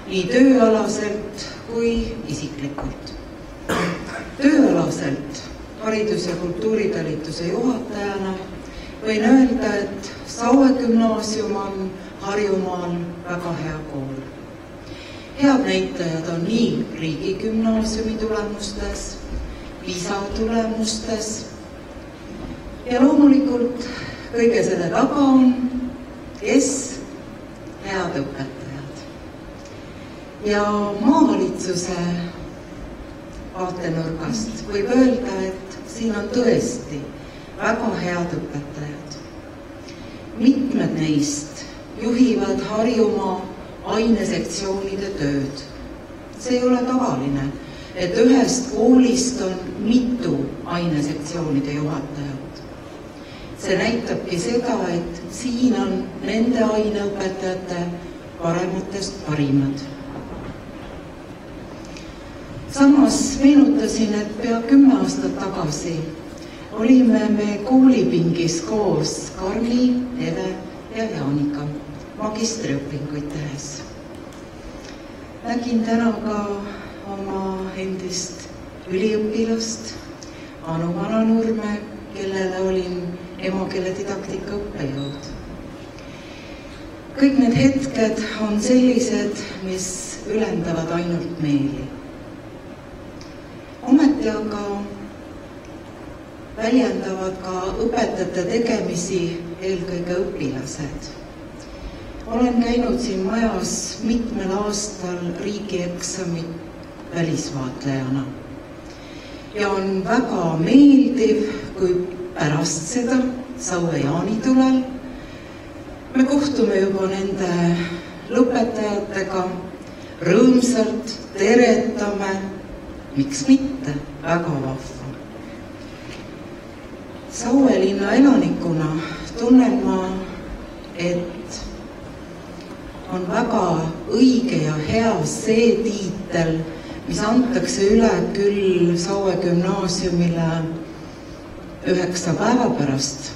nii tööalaselt kui isiklikult. Tööalaselt haridus- ja kultuuritalituse juhatajana võin öelda, et Saue gümnaasium on Harjumaal väga hea kool. Head näitajad on nii riigigümnaasiumi tulemustes, PISA tulemustes ja loomulikult kõige selle taga on, kes head õpetajad. Ja maavalitsuse vaatenurgast võib öelda, et siin on tõesti väga head õpetajad. Mitmed neist juhivad Harjumaa ainesektsioonide tööd. See ei ole tavaline, et ühest koolist on mitu ainesektsioonide juhatajat. See näitabki seda, et siin on nende aineõpetajate parematest parimad. Samas meenutasin, et pea 10 aastat tagasi olime me koolipingis koos Karli, Eve ja Jaanika magistriõpinguid tehes. Nägin täna ka oma endist üliõpilast Anu Vananurme, kellele olin emakeele didaktika õppejõud. Kõik need hetked on sellised, mis ülendavad ainult meeli. Ometi aga väljendavad ka õpetajate tegemisi eelkõige õpilased. Olen käinud siin majas mitmel aastal riigieksamit välisvaatlejana ja on väga meeldiv, kui pärast seda Saue jaanitulel me kohtume juba nende lõpetajatega, rõõmsalt teretame, miks mitte, väga vahva. Saue linna elanikuna tunnen ma, et on väga õige ja hea see tiitel, mis antakse üle küll Saue gümnaasiumile 9 päeva pärast.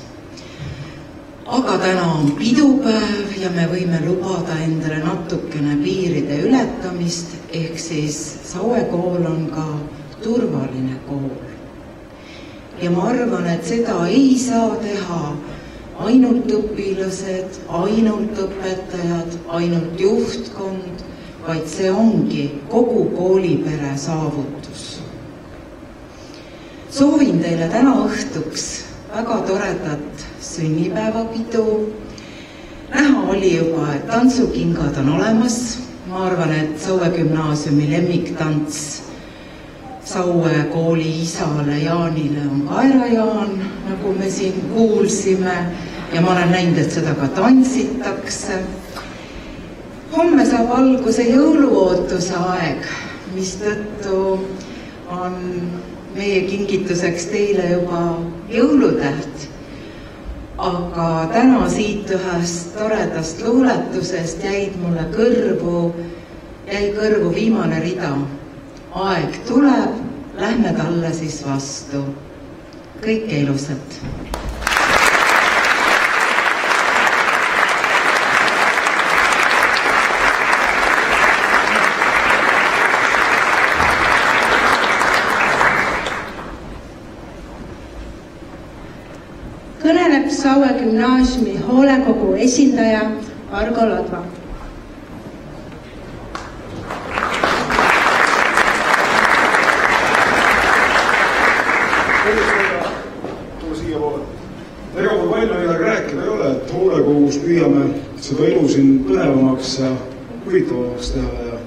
Aga täna on pidupäev ja me võime lubada endale natukene piiride ületamist, ehk siis Saue kool on ka turvaline kool. Ja ma arvan, et seda ei saa teha ainult õpilased, ainult õpetajad, ainult juhtkond, vaid see ongi kogu koolipere saavutus. Soovin teile täna õhtuks väga toredat sünnipäevapidu. Näha oli juba, et tantsukingad on olemas. Ma arvan, et Saue gümnaasiumi lemmiktants Saue kooli isale Jaanile on Kaerajaan, nagu me siin kuulsime, ja ma olen näinud, et seda ka tantsitakse. Homme saab alguse jõuluootuse aeg, mistõttu on meie kingituseks teile juba jõulutäht. Aga täna siit ühest toredast luuletusest jäi kõrvu viimane rida. Aeg tuleb, lähme talle siis vastu. Kõike ilusat! Kõneleb Saue gümnaasiumi hoolekogu esindaja Argo Ladva. Ega mul palju midagi rääkida ei ole, et hoolekogus püüame seda elu siin põnevamaks ja huvitavamaks teha ja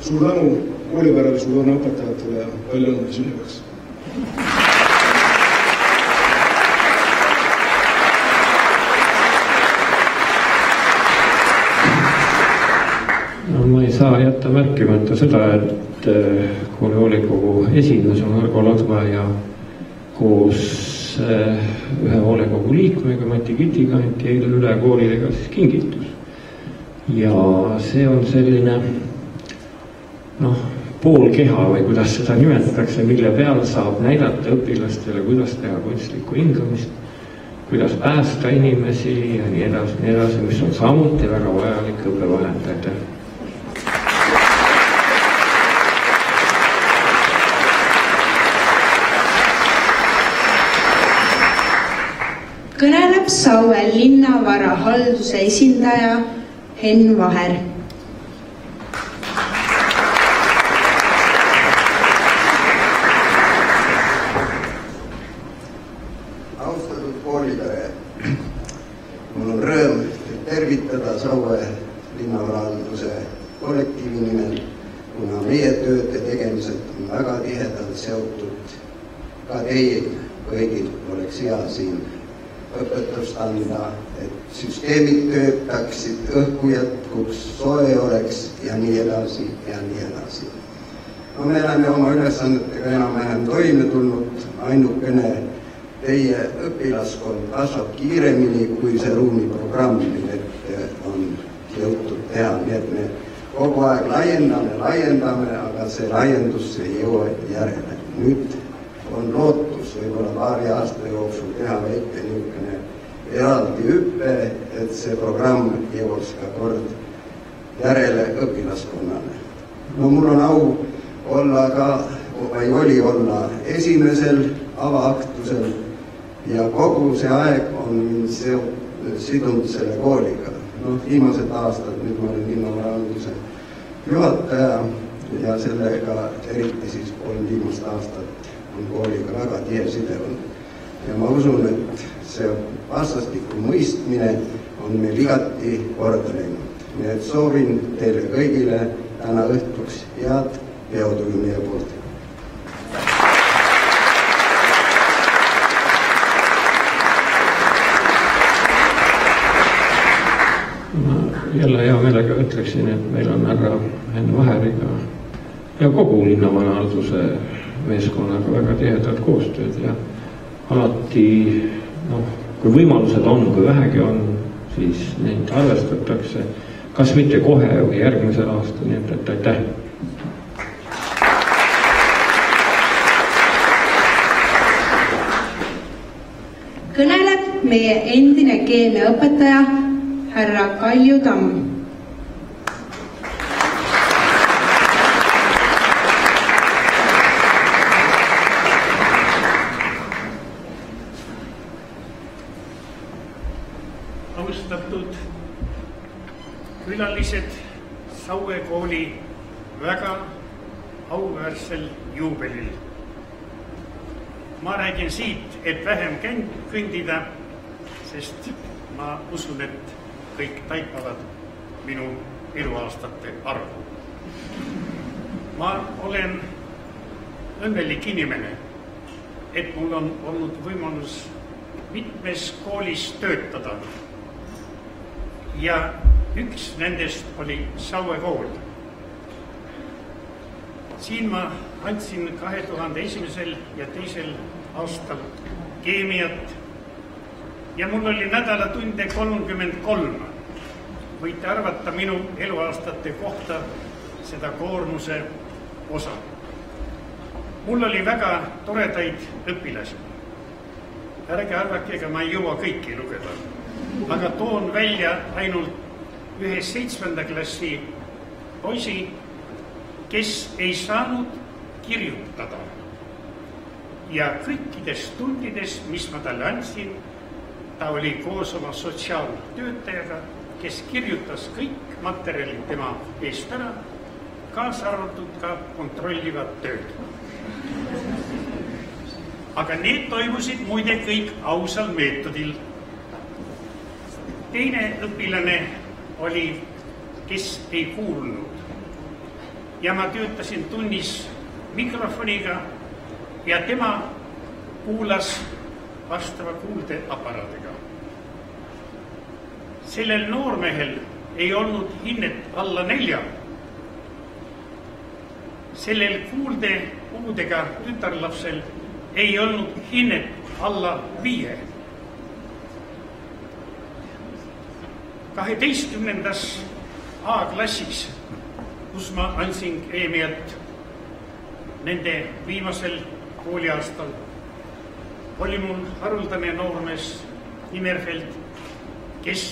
suur tänu kooliperele, suur tänu õpetajatele ja palju õnne sünnipäevaks. No, ma ei saa jätta märkimata seda, et kooli hoolekogu esimees on Argo Ladva ja koos ühe hoolekogu liikmega, Mati Kitiga, anti eile üle koolile ka siis kingitus. Ja see on selline, poolkeha või kuidas seda nimetatakse, mille peal saab näidata õpilastele, kuidas teha kunstlikku hindamist, kuidas päästa inimesi ja nii edasi, mis on samuti väga vajalik õppevahend. Kõneleb Saue linnavara halduse esindaja Henn Vaher. Austatud koolipere, mul on rõõm tervitada Saue linnavara halduse kollektiivi nimel, kuna meie tööde tegemised on väga tihedalt seotud ka teil kõigil oleks hea siin õpetust anda, et süsteemid töötaksid, õhku jätkuks, soe oleks ja nii edasi ja nii edasi. No me oleme oma ülesannetega enam-vähem toime tulnud, ainukene teie õpilaskond kasvab kiiremini kui see ruumiprogramm, millele on jõutud teha, nii et me kogu aeg laiendame, aga see laiendus ei jõua järele. Nüüd on lootus võib-olla paari aasta jooksul teha väike niisugune eraldi hüppe, et see programm jõuaks ka kord järele õpilaskonnale. No mul on au olla ka, või oli olla esimesel avaaktusel ja kogu see aeg on mind sidunud selle kooliga. Viimased aastad, nüüd ma olen linnavara halduse juhataja ja sellega eriti siis 3 viimast aastat on kooliga väga tihe side olnud. Ja ma usun, et see vastastikku mõistmine on meil igati korda läinud. Nii et soovin teile kõigile täna õhtuks head peotuju meie poolt. Ma jälle hea meelega ütleksin, et meil on härra Henn Vaheriga ja kogu linnavara halduse meeskonnaga väga tihedalt koostööd ja alati, kui võimalused on, kui vähegi on, siis neid arvestatakse, kas mitte kohe või järgmisel aastal, nii et aitäh. Kõneleb meie endine keemiaõpetaja härra Kalju Tamm. Austatud külalised Saue kooli väga auväärsel juubelil. Ma räägin siit, et vähem kõndida, sest ma usun, et kõik taipavad minu eluaastate arvu. Ma olen õnnelik inimene, et mul on olnud võimalus mitmes koolis töötada. Ja üks nendest oli Saue kool. Siin ma andsin 2001. ja 2. aastal keemiat ja mul oli nädalatunde 33. Võite arvata minu eluaastate kohta seda koormuse osa. Mul oli väga toredaid õpilasi. Ärge arvake, ega ma ei jõua kõiki lugeda. Aga toon välja ainult ühe 7. klassi poisi, kes ei saanud kirjutada. Ja kõikides tundides, mis ma talle andsin, ta oli koos oma sotsiaaltöötajaga, kes kirjutas kõik materjalid tema eest ära, kaasa arvatud ka kontrollivad tööd. Aga need toimusid muide kõik ausal meetodil. Teine õpilane oli, kes ei kuulnud. Ja ma töötasin tunnis mikrofoniga ja tema kuulas vastava kuuldeaparaadiga. Sellel noormehel ei olnud hinnet alla 4. Sellel kuuldepuudega tütarlapsel ei olnud hinnet alla 5. 12. A-klassis, kus ma andsin keemiat nende viimasel kooliaastal oli mul haruldane noormees Nimmerfeld, kes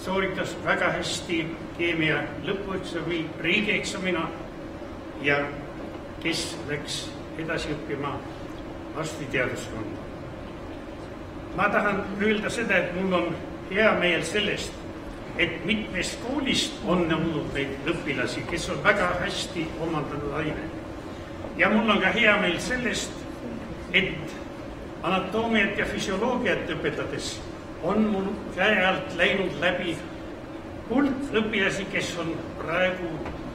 sooritas väga hästi keemia lõpueksami, riigieksamina ja kes läks edasi õppima arstiteaduskonda. Ma tahan öelda seda, et mul on hea meel sellest, et mitmest koolist on olnud neid õpilasi, kes on väga hästi omandanud aine. Ja mul on ka hea meel sellest, et anatoomiat ja füsioloogiat õpetades on mul käe alt läinud läbi hulk õpilasi, kes on praegu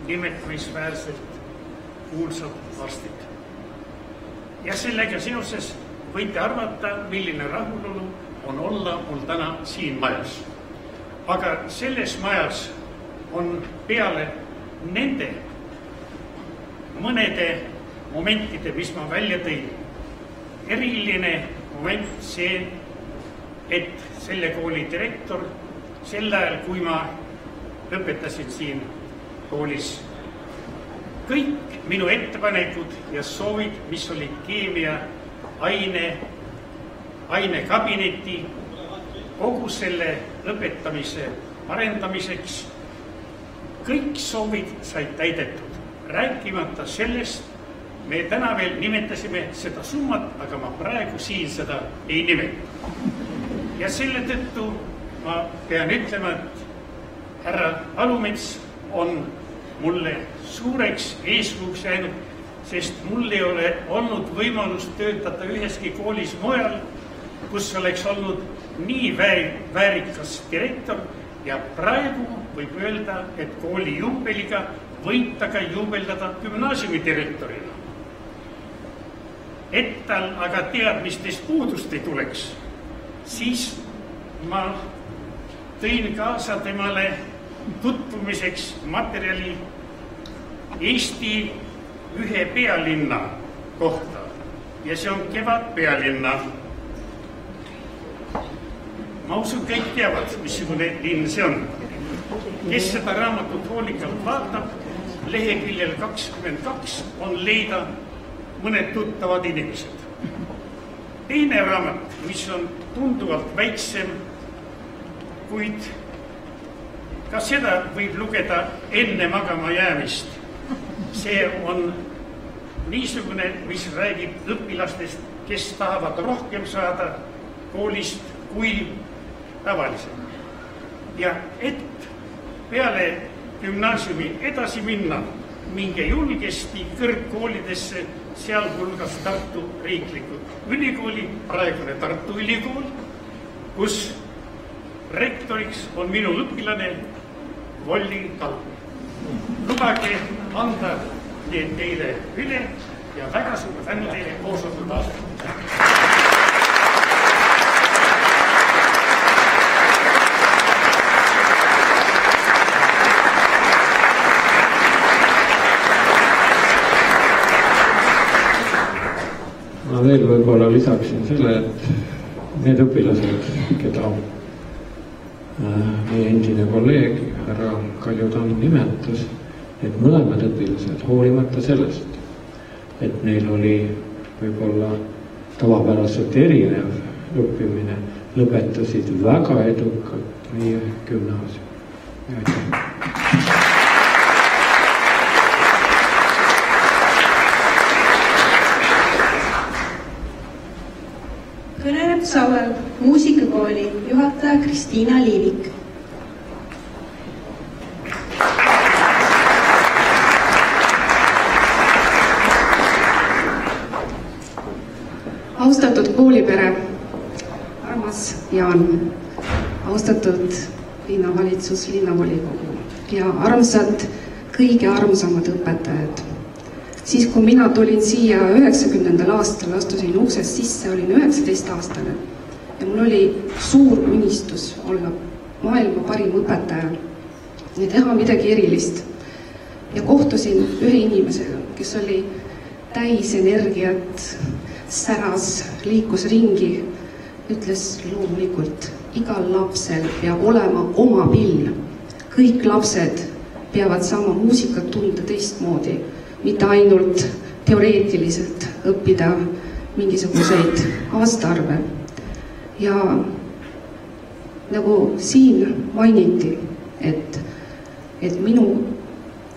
nimetamisväärselt kuulsad arstid. Ja sellega seoses võite arvata, milline rahulolu on olla mul täna siin majas. Aga selles majas on peale nende mõnede momentide, mis ma välja tõin, eriline moment see, et selle kooli direktor sel ajal, kui ma õpetasin siin koolis, kõik minu ettepanekud ja soovid, mis olid keemia ainekabineti kogu selle õpetamise arendamiseks, kõik soovid said täidetud. Rääkimata sellest, me täna veel nimetasime seda summat, aga ma praegu siin seda ei nimeta. Ja selle tõttu ma pean ütlema, et härra Alumets on mulle suureks eeskujuks jäänud, sest mul ei ole olnud võimalust töötada üheski koolis mujal, kus oleks olnud nii väärikas direktor ja praegu võib öelda, et kooli juubeliga võib ta ka juubeldada gümnaasiumi direktorina. Et tal aga teadmistest puudust ei tuleks, siis ma tõin kaasa temale tutvumiseks materjali Eesti ühe pealinna kohta ja see on Kevadpealinna. Ma usun, kõik teavad, missugune linn see on. Kes seda raamatut hoolikalt vaatab, leheküljel 22 on leida mõned tuttavad inimesed. Teine raamat, mis on tunduvalt väiksem, kuid ka seda võib lugeda enne magama jäämist. See on niisugune, mis räägib õpilastest, kes tahavad rohkem saada koolist kui tavaliselt. Ja et peale gümnaasiumi edasi minna, minge julgesti kõrgkoolidesse, sealhulgas Tartu riiklikud ülikooli, praegune Tartu ülikool, kus rektoriks on minu õpilane Volli Talp. Lubage anda need teile üle ja väga suur tänu teile koosoleku taas. Ma veel võib-olla lisaksin selle, et need õpilased, keda meie endine kolleeg härra Kalju Tamm nimetas, et mõlemad õpilased, hoolimata sellest, et neil oli võib-olla tavapäraselt erinev õppimine, lõpetasid väga edukalt meie gümnaasiumi. Kõneleb Sauel muusikakooli juhataja Kristiina Liivik. Austatud koolipere, armas Jaan, austatud linnavalitsus, linnavolikogu ja armsad, kõige armsamad õpetajad. Siis kui mina tulin siia 90. aastal, astusin uksest sisse, olin 19-aastane ja mul oli suur unistus olla maailma parim õpetaja ja teha midagi erilist. Ja kohtusin ühe inimesega, kes oli täis energiat, säras, liikus ringi, ütles loomulikult, igal lapsel peab olema oma pill. Kõik lapsed peavad saama muusikat tunda teistmoodi, mitte ainult teoreetiliselt õppida mingisuguseid aastaarve. Ja nagu siin mainiti, et minu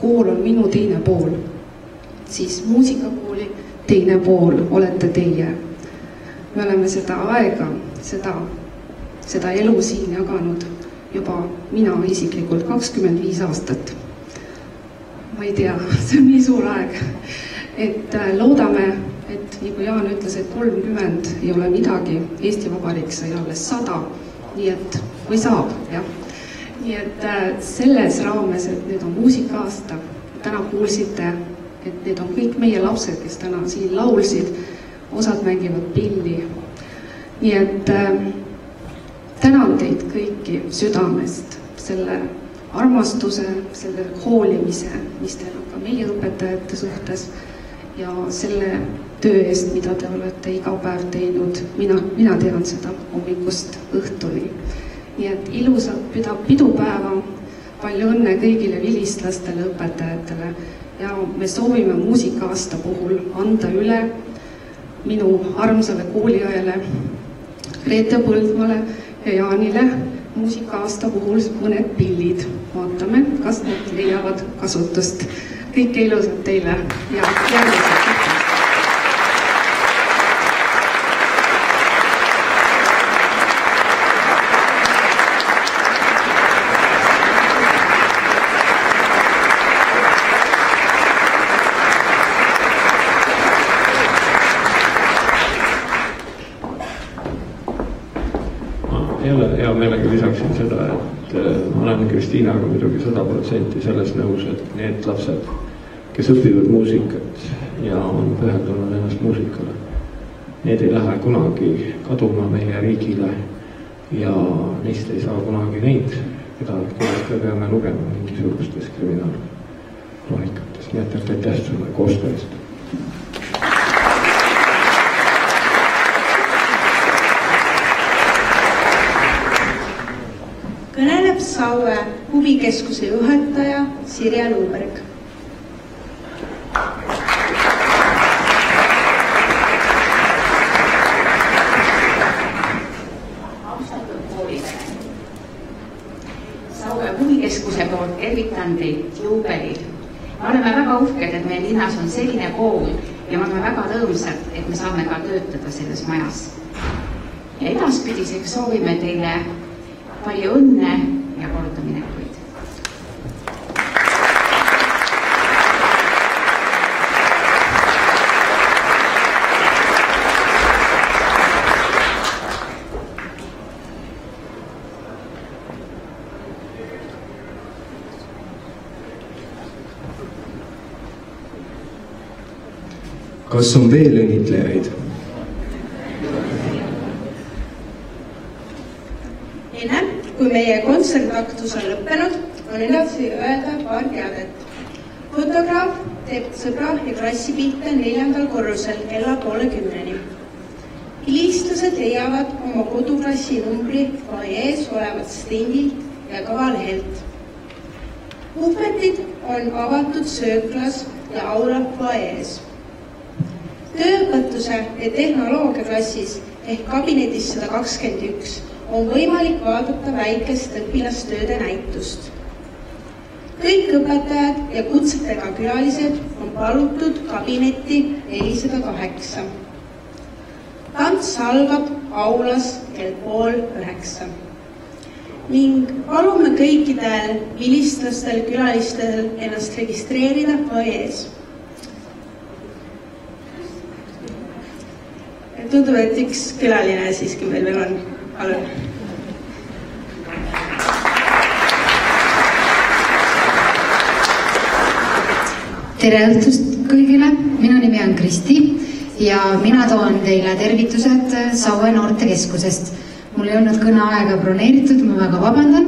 kool on minu teine pool, siis muusikakooli teine pool olete teie. Me oleme seda aega, seda elu siin jaganud juba mina isiklikult 25 aastat. Ma ei tea, see on nii suur aeg, et loodame, et nagu Jaan ütles, et 30 ei ole midagi, Eesti Vabariik sai alles 100, nii et, või saab, jah. Nii et selles raames, et nüüd on muusika-aasta, täna kuulsite, et need on kõik meie lapsed, kes täna siin laulsid, osad mängivad pilli. Nii et tänan teid kõiki südamest selle armastuse, selle hoolimise, mis teil on ka meie õpetajate suhtes ja selle töö eest, mida te olete iga päev teinud. Mina tean seda hommikust õhtuni. Nii et ilusat pidupäeva, palju õnne kõigile vilistlastele, õpetajatele ja me soovime muusika-aasta puhul anda üle minu armsale kooliõele Grete Põldmale ja Jaanile muusika-aasta puhul mõned pillid. Vaatame, kas need leiavad kasutust. Kõike ilusat teile ja järgmised. Hea meelega lisaksin seda, et ma olen Kristiinaga muidugi 100% selles nõus, et need lapsed, kes õpivad muusikat ja on pühendunud ennast muusikale, need ei lähe kunagi kaduma meie riigile ja neist ei saa kunagi neid, kellest me peame lugema mingisugustes kriminaalroonikates. Nii et aitäh sulle koostööst. Kõneleb Saue huvikeskuse juhataja Sirje Luuberg. Austatud koolipere, Saue huvikeskuse poolt tervitan teid juubelil. Me oleme väga uhked, et meie linnas on selline kool ja me oleme väga rõõmsad, et me saame ka töötada selles majas. Ja edaspidiseks soovime teile palju õnne ja kordaminekuid. Kas on veel õnnitlejaid? Enne, kui meie kontsertaktus on lõppenud, on edasi öelda paar teadet. Fotograaf teeb sõbra ja klassipilte 4. korrusel kella 9:30. Hilistused leiavad oma koduklassi numbri foajees olevat stendilt ja kavalehelt. Puhvetid on avatud sööklas ja aula foajees. Tööõpetuse ja tehnoloogia klassis ehk kabinetis 121 on võimalik vaadata väikest õpilastööde näitust. Kõik õpetajad ja kutsetega külalised on palutud kabinetti 408. Tants algab aulas kell 8:30. Ning palume kõikidel vilistlastel külalistel ennast registreerida foajees. Tundub, et üks külaline siiski meil veel on. Palun. Tere õhtust kõigile, minu nimi on Kristi ja mina toon teile tervitused Saue noortekeskusest. Mul ei olnud kõneaega broneeritud, ma väga vabandan,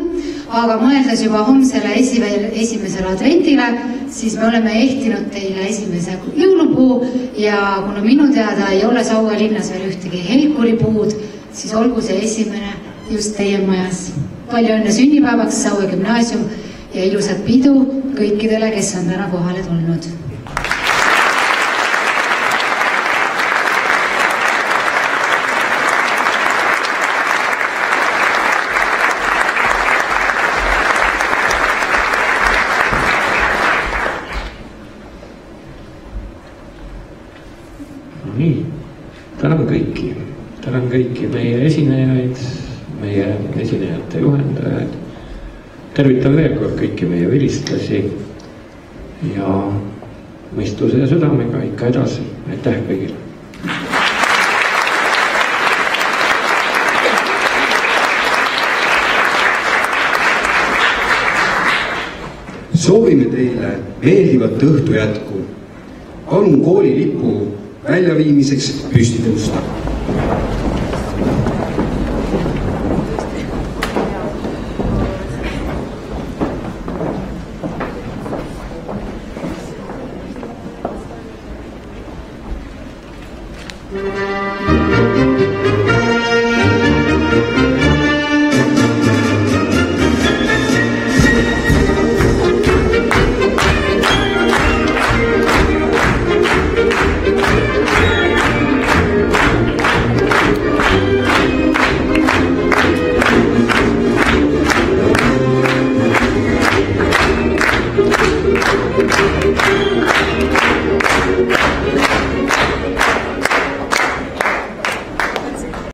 aga mõeldes juba homsele esimesele adventile, siis me oleme ehtinud teile esimese jõulupuu ja kuna minu teada ei ole Saue linnas veel ühtegi helkuripuud, siis olgu see esimene just teie majas. Palju õnne sünnipäevaks Saue gümnaasium ja ilusat pidu kõikidele, kes on täna kohale tulnud. kõiki. Tänan kõiki meie esinejaid, meie esinejate juhendajaid. Tervitan veel kord kõiki meie vilistlasi ja mõistuse ja südamega ikka edasi. Aitäh kõigile! Soovime teile meeldivat õhtu jätku. Palun koolilipu väljaviimiseks püsti tõusta.